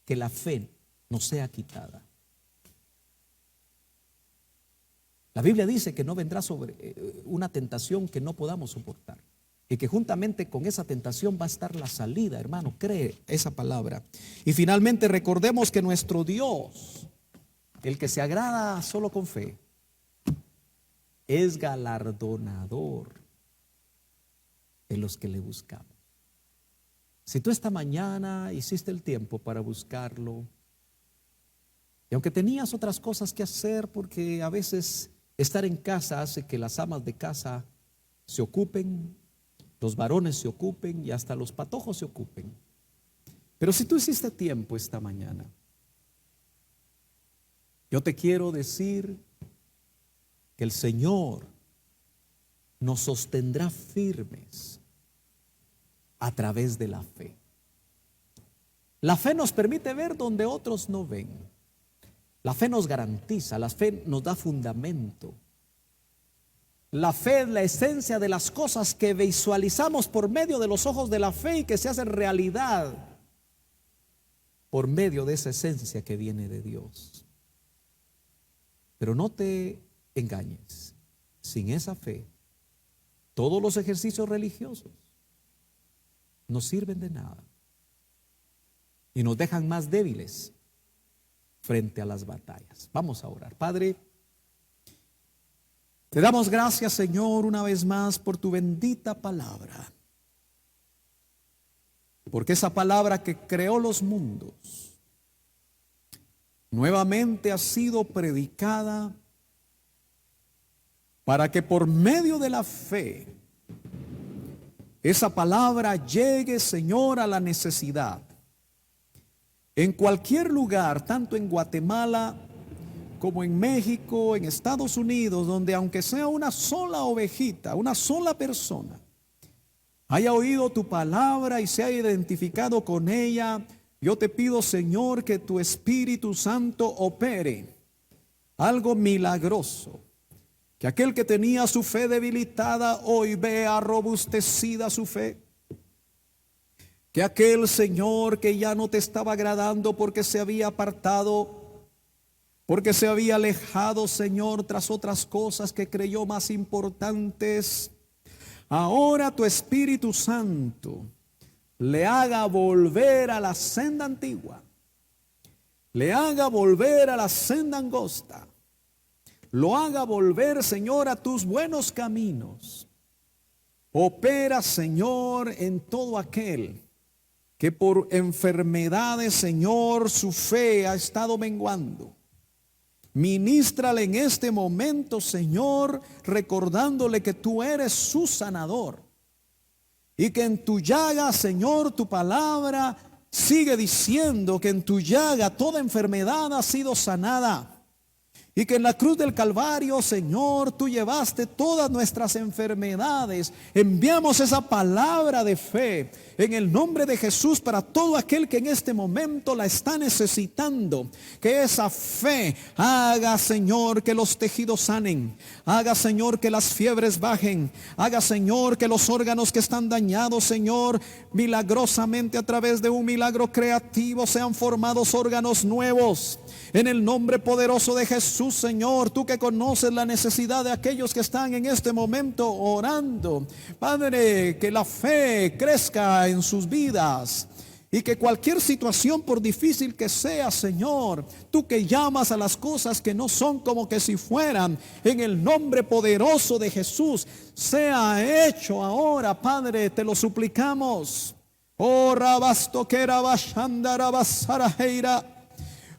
Speaker 1: que la fe nos sea quitada. La Biblia dice que no vendrá sobre una tentación que no podamos soportar, y que juntamente con esa tentación va a estar la salida, hermano. Cree esa palabra. Y finalmente recordemos que nuestro Dios, el que se agrada solo con fe, es galardonador de los que le buscamos. Si tú esta mañana hiciste el tiempo para buscarlo, y aunque tenías otras cosas que hacer, porque a veces estar en casa hace que las amas de casa se ocupen, los varones se ocupen y hasta los patojos se ocupen. Pero si tú hiciste tiempo esta mañana, yo te quiero decir que el Señor nos sostendrá firmes a través de la fe. La fe nos permite ver donde otros no ven. La fe nos garantiza, la fe nos da fundamento. La fe es la esencia de las cosas que visualizamos por medio de los ojos de la fe y que se hacen realidad por medio de esa esencia que viene de Dios. Pero no te engañes, sin esa fe, todos los ejercicios religiosos no sirven de nada y nos dejan más débiles frente a las batallas. Vamos a orar. Padre, te damos gracias, Señor, una vez más por tu bendita palabra, porque esa palabra que creó los mundos nuevamente ha sido predicada para que por medio de la fe esa palabra llegue, Señor, a la necesidad. En cualquier lugar, tanto en Guatemala como en México, en Estados Unidos, donde aunque sea una sola ovejita, una sola persona, haya oído tu palabra y se haya identificado con ella, yo te pido, Señor, que tu Espíritu Santo opere algo milagroso. Que aquel que tenía su fe debilitada hoy vea robustecida su fe. que aquel Señor que ya no te estaba agradando porque se había apartado, porque se había alejado, Señor, tras otras cosas que creyó más importantes, ahora tu Espíritu Santo le haga volver a la senda antigua, le haga volver a la senda angosta, lo haga volver, Señor, a tus buenos caminos. Opera, Señor, en todo aquel que por enfermedades, Señor, su fe ha estado menguando. Ministrale en este momento, Señor, recordándole que tú eres su sanador. Y que en tu llaga, Señor, tu palabra sigue diciendo que en tu llaga toda enfermedad ha sido sanada. Y que en la cruz del Calvario, Señor, tú llevaste todas nuestras enfermedades. Enviamos esa palabra de fe en el nombre de Jesús para todo aquel que en este momento la está necesitando. Que esa fe haga, Señor, que los tejidos sanen. Haga, Señor, que las fiebres bajen. Haga, Señor, que los órganos que están dañados, Señor, milagrosamente a través de un milagro creativo sean formados órganos nuevos. En el nombre poderoso de Jesús, Señor, tú que conoces la necesidad de aquellos que están en este momento orando, Padre, que la fe crezca en sus vidas. Y que cualquier situación, por difícil que sea, Señor, tú que llamas a las cosas que no son como que si fueran, en el nombre poderoso de Jesús, sea hecho ahora, Padre, te lo suplicamos. Oh, rabasto que rabashandara basaraheira.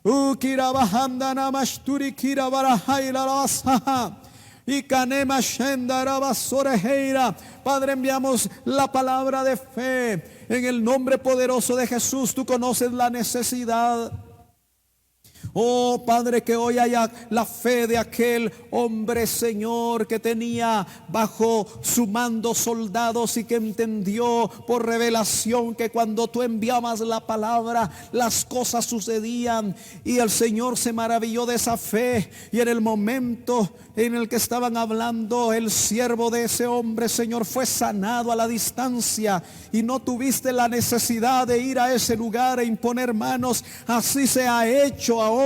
Speaker 1: Ukira bahanda namashturi kira barahaira basaha. Y canema shendara basoreheira. Padre, enviamos la palabra de fe en el nombre poderoso de Jesús. Tú conoces la necesidad. Oh Padre, que hoy haya la fe de aquel hombre, Señor, que tenía bajo su mando soldados y que entendió por revelación que cuando tú enviabas la palabra, las cosas sucedían. Y el Señor se maravilló de esa fe. Y en el momento en el que estaban hablando, el siervo de ese hombre, Señor, fue sanado a la distancia. Y no tuviste la necesidad de ir a ese lugar e imponer manos. Así se ha hecho ahora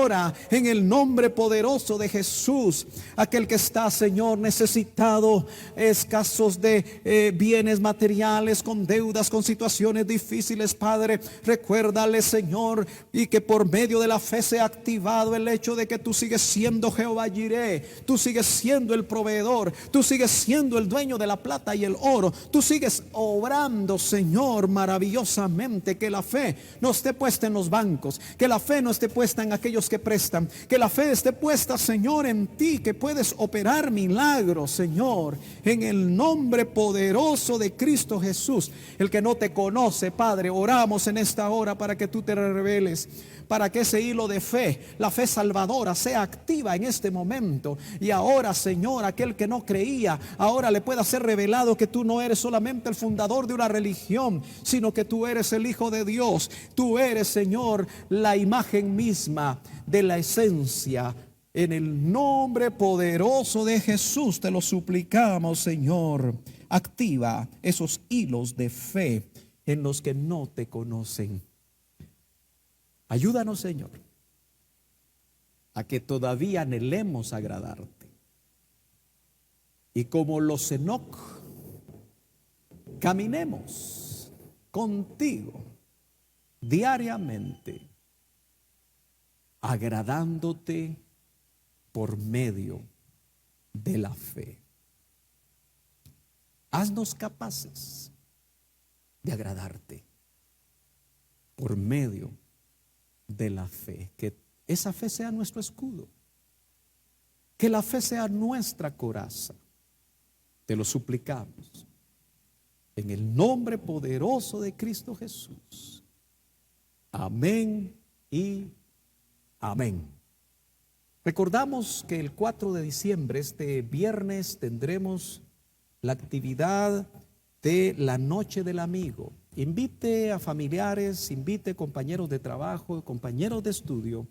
Speaker 1: en el nombre poderoso de Jesús. Aquel que está, Señor, necesitado, escasos de bienes materiales, con deudas, con situaciones difíciles, Padre, recuérdale, Señor, y que por medio de la fe sea activado el hecho de que tú sigues siendo Jehová Jireh, tú sigues siendo el proveedor, tú sigues siendo el dueño de la plata y el oro, tú sigues obrando, Señor, maravillosamente. Que la fe no esté puesta en los bancos, que la fe no esté puesta en aquellos que prestan, que la fe esté puesta, Señor, en ti, que puedes operar milagros, Señor, en el nombre poderoso de Cristo Jesús. El que no te conoce, Padre, oramos en esta hora para que tú te reveles, para que ese hilo de fe, la fe salvadora, sea activa en este momento. Y ahora, Señor, aquel que no creía, ahora le pueda ser revelado que tú no eres solamente el fundador de una religión, sino que tú eres el Hijo de Dios. Tú eres, Señor, la imagen misma de la esencia. En el nombre poderoso de Jesús te lo suplicamos, Señor. Activa esos hilos de fe en los que no te conocen. Ayúdanos, Señor, a que todavía anhelemos agradarte. Y como los Enoc, caminemos contigo diariamente, agradándote por medio de la fe. Haznos capaces de agradarte por medio de la fe. Que esa fe sea nuestro escudo, que la fe sea nuestra coraza. Te lo suplicamos en el nombre poderoso de Cristo Jesús. Amén y amén. Recordamos que el 4 de diciembre, este viernes, tendremos la actividad de la Noche del Amigo. Invite a familiares, invite compañeros de trabajo, compañeros de estudio,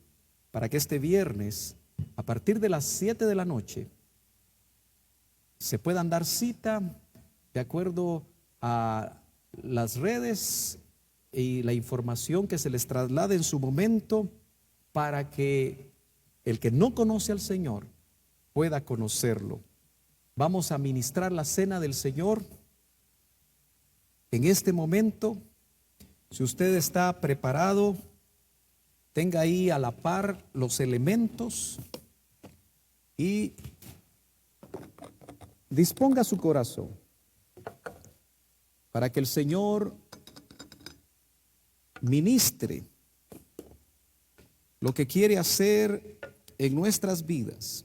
Speaker 1: para que este viernes, a partir de las 7 de la noche, se puedan dar cita de acuerdo a las redes y la información que se les traslade en su momento para que el que no conoce al Señor pueda conocerlo. Vamos a ministrar la cena del Señor en este momento. Si usted está preparado, tenga ahí a la par los elementos y disponga su corazón para que el Señor ministre lo que quiere hacer en nuestras vidas.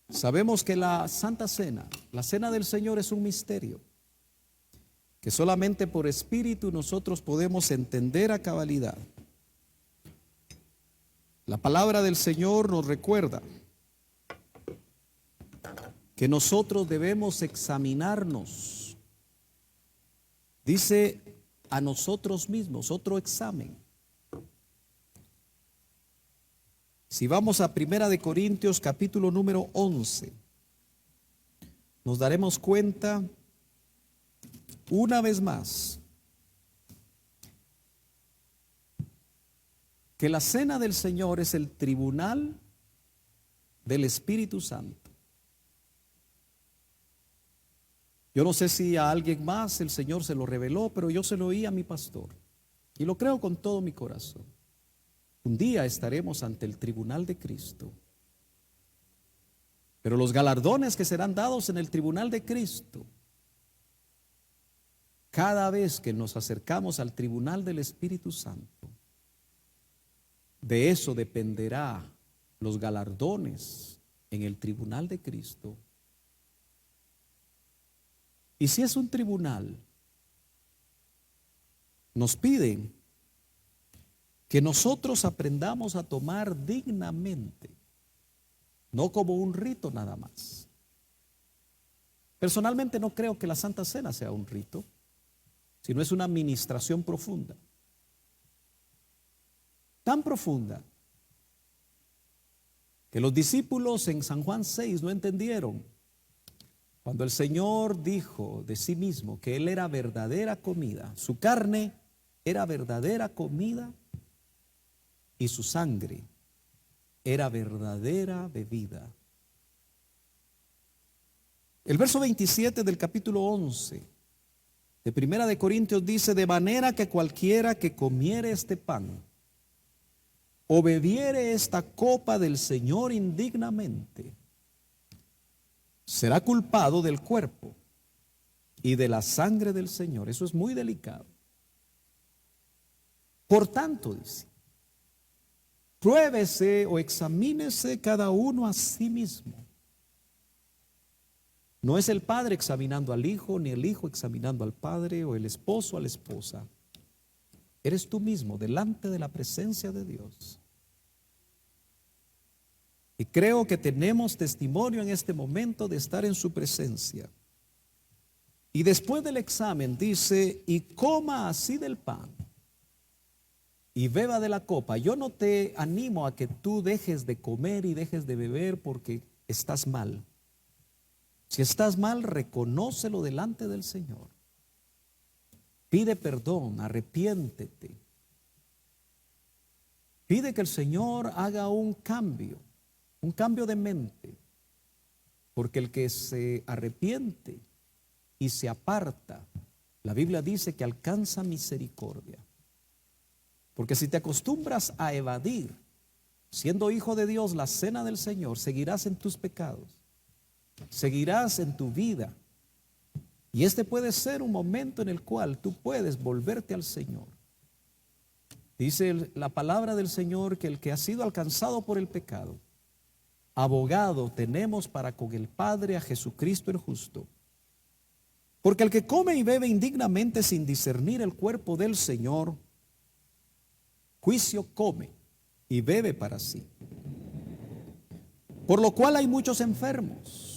Speaker 1: Sabemos que la Santa Cena, la Cena del Señor, es un misterio que solamente por espíritu nosotros podemos entender a cabalidad. La palabra del Señor nos recuerda que nosotros debemos examinarnos. Dice a nosotros mismos, otro examen. Si vamos a 1 Corintios capítulo número 11, nos daremos cuenta una vez más que la cena del Señor es el tribunal del Espíritu Santo. Yo no sé si a alguien más el Señor se lo reveló, pero yo se lo oí a mi pastor y lo creo con todo mi corazón. Un día estaremos ante el tribunal de Cristo, pero los galardones que serán dados en el tribunal de Cristo, cada vez que nos acercamos al tribunal del Espíritu Santo, de eso dependerá los galardones en el tribunal de Cristo. Y si es un tribunal, nos piden que nosotros aprendamos a tomar dignamente, no como un rito nada más. Personalmente no creo que la Santa Cena sea un rito, sino es una administración profunda. Tan profunda que los discípulos en San Juan 6 no entendieron. Cuando el Señor dijo de sí mismo que Él era verdadera comida, su carne era verdadera comida y su sangre era verdadera bebida. El verso 27 del capítulo 11 de 1 Corintios dice: de manera que cualquiera que comiere este pan o bebiere esta copa del Señor indignamente, será culpado del cuerpo y de la sangre del Señor. Eso es muy delicado. Por tanto, dice, pruébese o examínese cada uno a sí mismo. No es el padre examinando al hijo, ni el hijo examinando al padre, o el esposo a la esposa. Eres tú mismo delante de la presencia de Dios. Y creo que tenemos testimonio en este momento de estar en su presencia. Y después del examen dice: y coma así del pan y beba de la copa. Yo no te animo a que tú dejes de comer y dejes de beber porque estás mal. Si estás mal, reconócelo delante del Señor. Pide perdón, arrepiéntete. Pide que el Señor haga un cambio de mente. Porque el que se arrepiente y se aparta, la Biblia dice que alcanza misericordia. Porque si te acostumbras a evadir, siendo hijo de Dios, la cena del Señor, seguirás en tus pecados, seguirás en tu vida. Y este puede ser un momento en el cual tú puedes volverte al Señor. Dice la palabra del Señor que el que ha sido alcanzado por el pecado, abogado tenemos para con el Padre, a Jesucristo el justo. Porque el que come y bebe indignamente sin discernir el cuerpo del Señor, juicio come y bebe para sí. Por lo cual hay muchos enfermos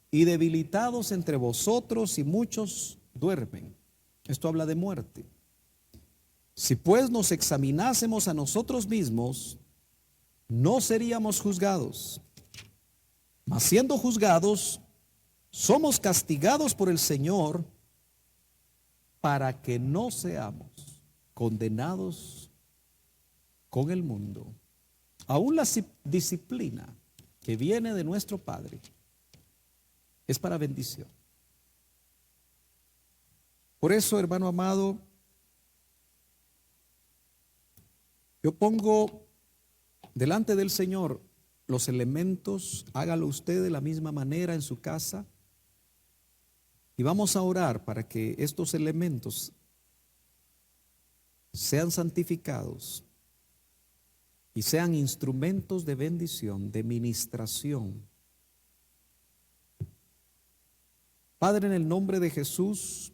Speaker 1: y debilitados entre vosotros, y muchos duermen. Esto habla de muerte. Si pues nos examinásemos a nosotros mismos, no seríamos juzgados. Mas siendo juzgados, somos castigados por el Señor para que no seamos condenados con el mundo. Aún la disciplina que viene de nuestro Padre es para bendición. Por eso, hermano amado, yo pongo delante del Señor los elementos, hágalo usted de la misma manera en su casa, y vamos a orar para que estos elementos sean santificados y sean instrumentos de bendición, de ministración. Padre, en el nombre de Jesús,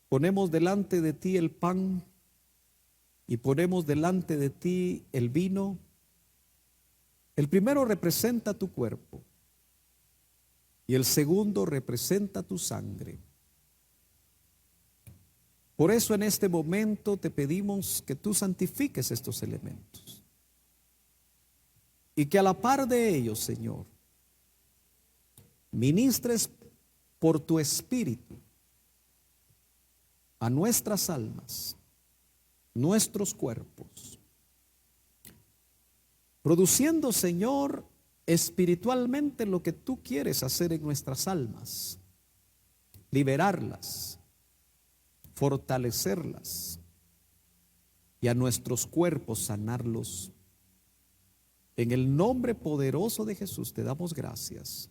Speaker 1: ponemos delante de ti el pan y ponemos delante de ti el vino. El primero representa tu cuerpo y el segundo representa tu sangre. Por eso en este momento te pedimos que tú santifiques estos elementos y que a la par de ellos, Señor, ministres por tu Espíritu a nuestras almas, nuestros cuerpos, produciendo, Señor, espiritualmente lo que tú quieres hacer en nuestras almas, liberarlas, fortalecerlas y a nuestros cuerpos sanarlos. En el nombre poderoso de Jesús te damos gracias.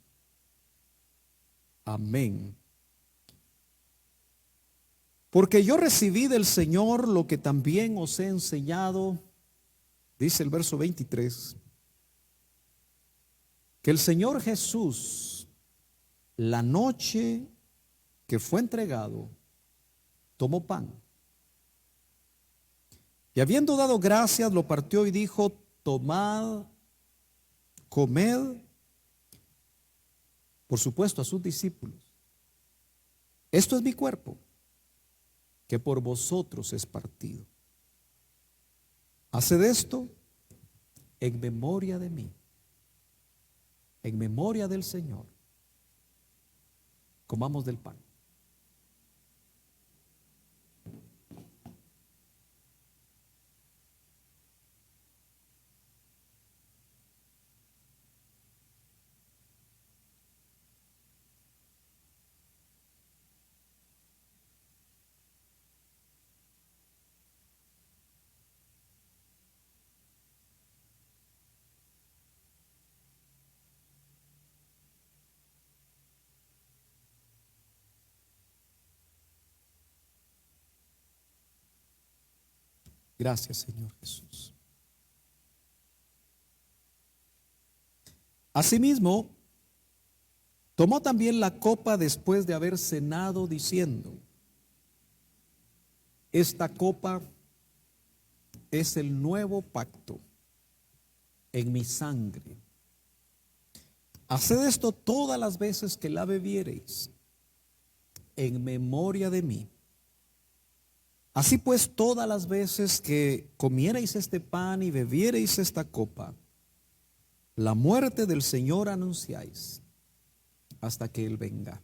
Speaker 1: Amén. Porque yo recibí del Señor lo que también os he enseñado, dice el verso 23, que el Señor Jesús, la noche que fue entregado, tomó pan. Y habiendo dado gracias, lo partió y dijo: tomad, comed, por supuesto a sus discípulos. Esto es mi cuerpo, que por vosotros es partido. Haced esto en memoria de mí, en memoria del Señor. Comamos del pan. Gracias, Señor Jesús. Asimismo, tomó también la copa después de haber cenado, diciendo: esta copa es el nuevo pacto en mi sangre. Haced esto todas las veces que la bebiereis, en memoria de mí. Así pues, todas las veces que comierais este pan y bebiereis esta copa, la muerte del Señor anunciáis hasta que Él venga.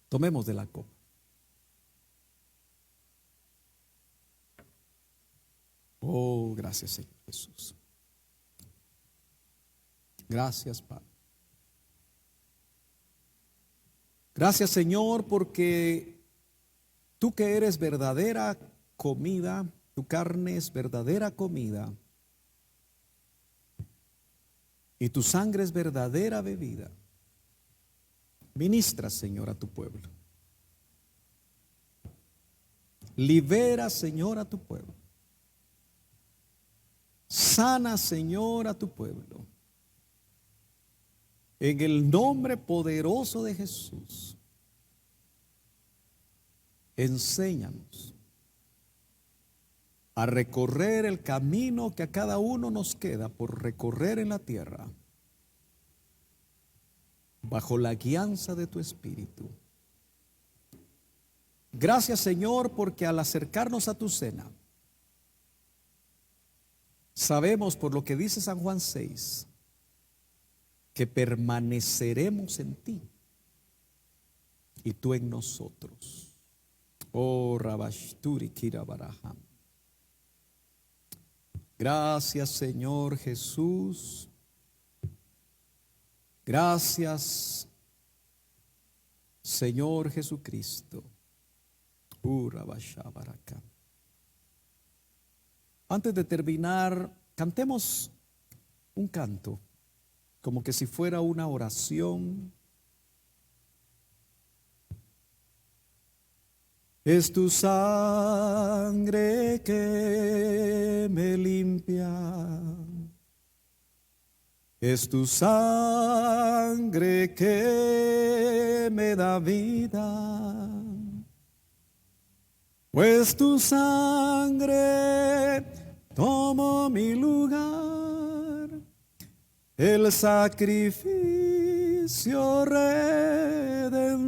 Speaker 1: Tomemos de la copa. Oh, gracias, Señor Jesús. Gracias, Padre. Gracias, Señor, porque tú que eres verdadera comida, tu carne es verdadera comida y tu sangre es verdadera bebida. Ministra, Señor, a tu pueblo. Libera, Señor, a tu pueblo. Sana, Señor, a tu pueblo. En el nombre poderoso de Jesús. Enséñanos a recorrer el camino que a cada uno nos queda por recorrer en la tierra, bajo la guianza de tu Espíritu. Gracias, Señor, porque al acercarnos a tu cena, sabemos por lo que dice San Juan 6, que permaneceremos en ti y tú en nosotros. Oh, Rabashturi Kirabaraham. Gracias, Señor Jesús. Gracias, Señor Jesucristo. Rabashabaraka. Antes de terminar, cantemos un canto, como que si fuera una oración. Es tu sangre que me limpia, es tu sangre que me da vida, pues tu sangre tomó mi lugar, el sacrificio redentor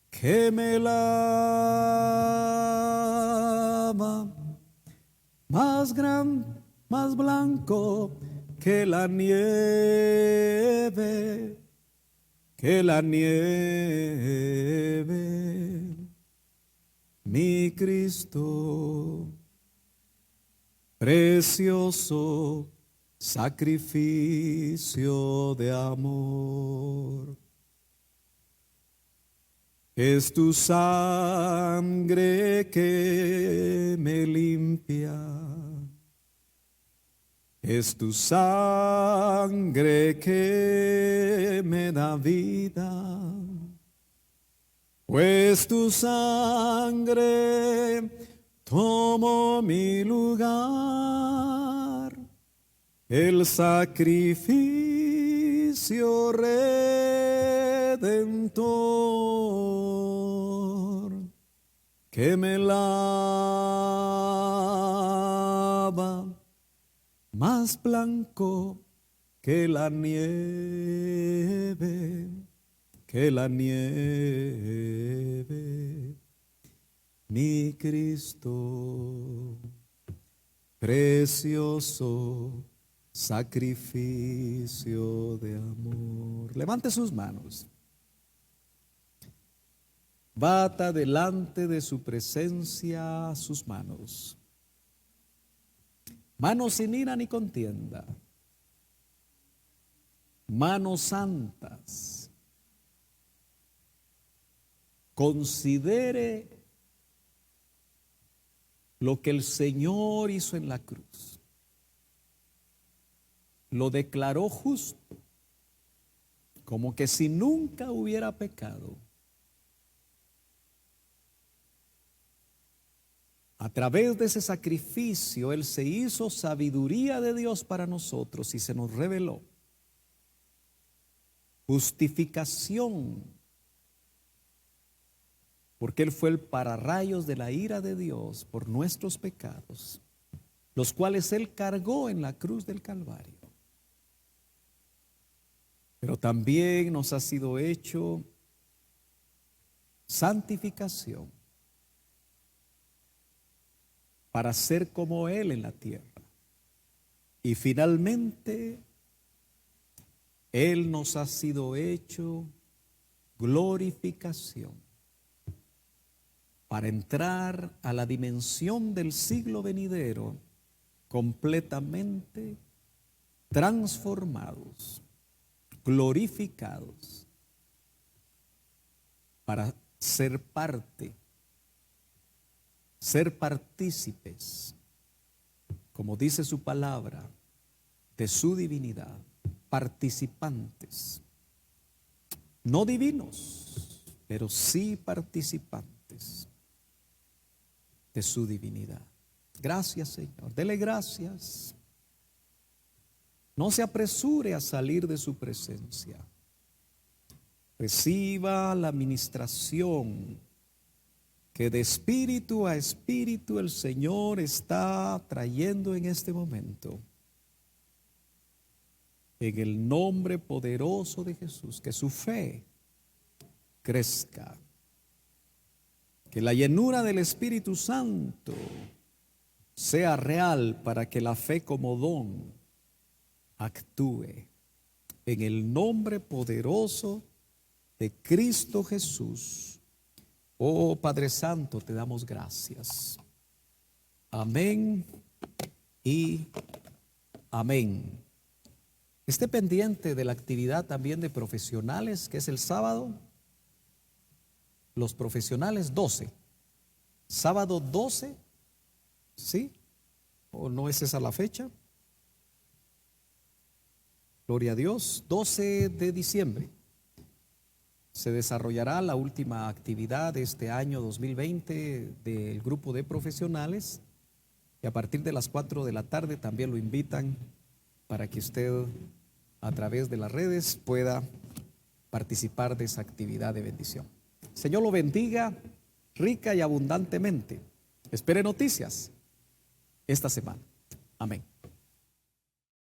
Speaker 1: que me lava más blanco que la nieve, mi Cristo, precioso sacrificio de amor. Es tu sangre que me limpia, es tu sangre que me da vida, pues tu sangre tomó mi lugar, el sacrificio redentor que me lava más blanco que la nieve, mi Cristo, precioso sacrificio de amor. Levante sus manos. Bata delante de su presencia sus manos. Manos sin ira ni contienda. Manos santas. Considere lo que el Señor hizo en la cruz. Lo declaró justo, como que si nunca hubiera pecado. A través de ese sacrificio, Él se hizo sabiduría de Dios para nosotros y se nos reveló justificación, porque Él fue el pararrayos de la ira de Dios por nuestros pecados, los cuales Él cargó en la cruz del Calvario. Pero también nos ha sido hecho santificación para ser como Él en la tierra. Y finalmente, Él nos ha sido hecho glorificación para entrar a la dimensión del siglo venidero completamente transformados, glorificados, para ser parte, ser partícipes, como dice su palabra, de su divinidad, participantes, no divinos, pero sí participantes de su divinidad. Gracias, Señor, dele gracias. No se apresure a salir de su presencia. Reciba la ministración que de espíritu a espíritu el Señor está trayendo en este momento. En el nombre poderoso de Jesús, que su fe crezca. Que la llenura del Espíritu Santo sea real para que la fe como don actúe. En el nombre poderoso de Cristo Jesús. Oh Padre Santo, te damos gracias. Amén y amén. Esté pendiente de la actividad también de profesionales, que es el sábado. Los profesionales 12. Sábado 12, ¿sí? ¿O no es esa la fecha? Gloria a Dios, 12 de diciembre. Se desarrollará la última actividad de este año 2020 del grupo de profesionales. Y a partir de las 4 de la tarde también lo invitan para que usted a través de las redes pueda participar de esa actividad de bendición. Señor lo bendiga rica y abundantemente. Espere noticias esta semana. Amén.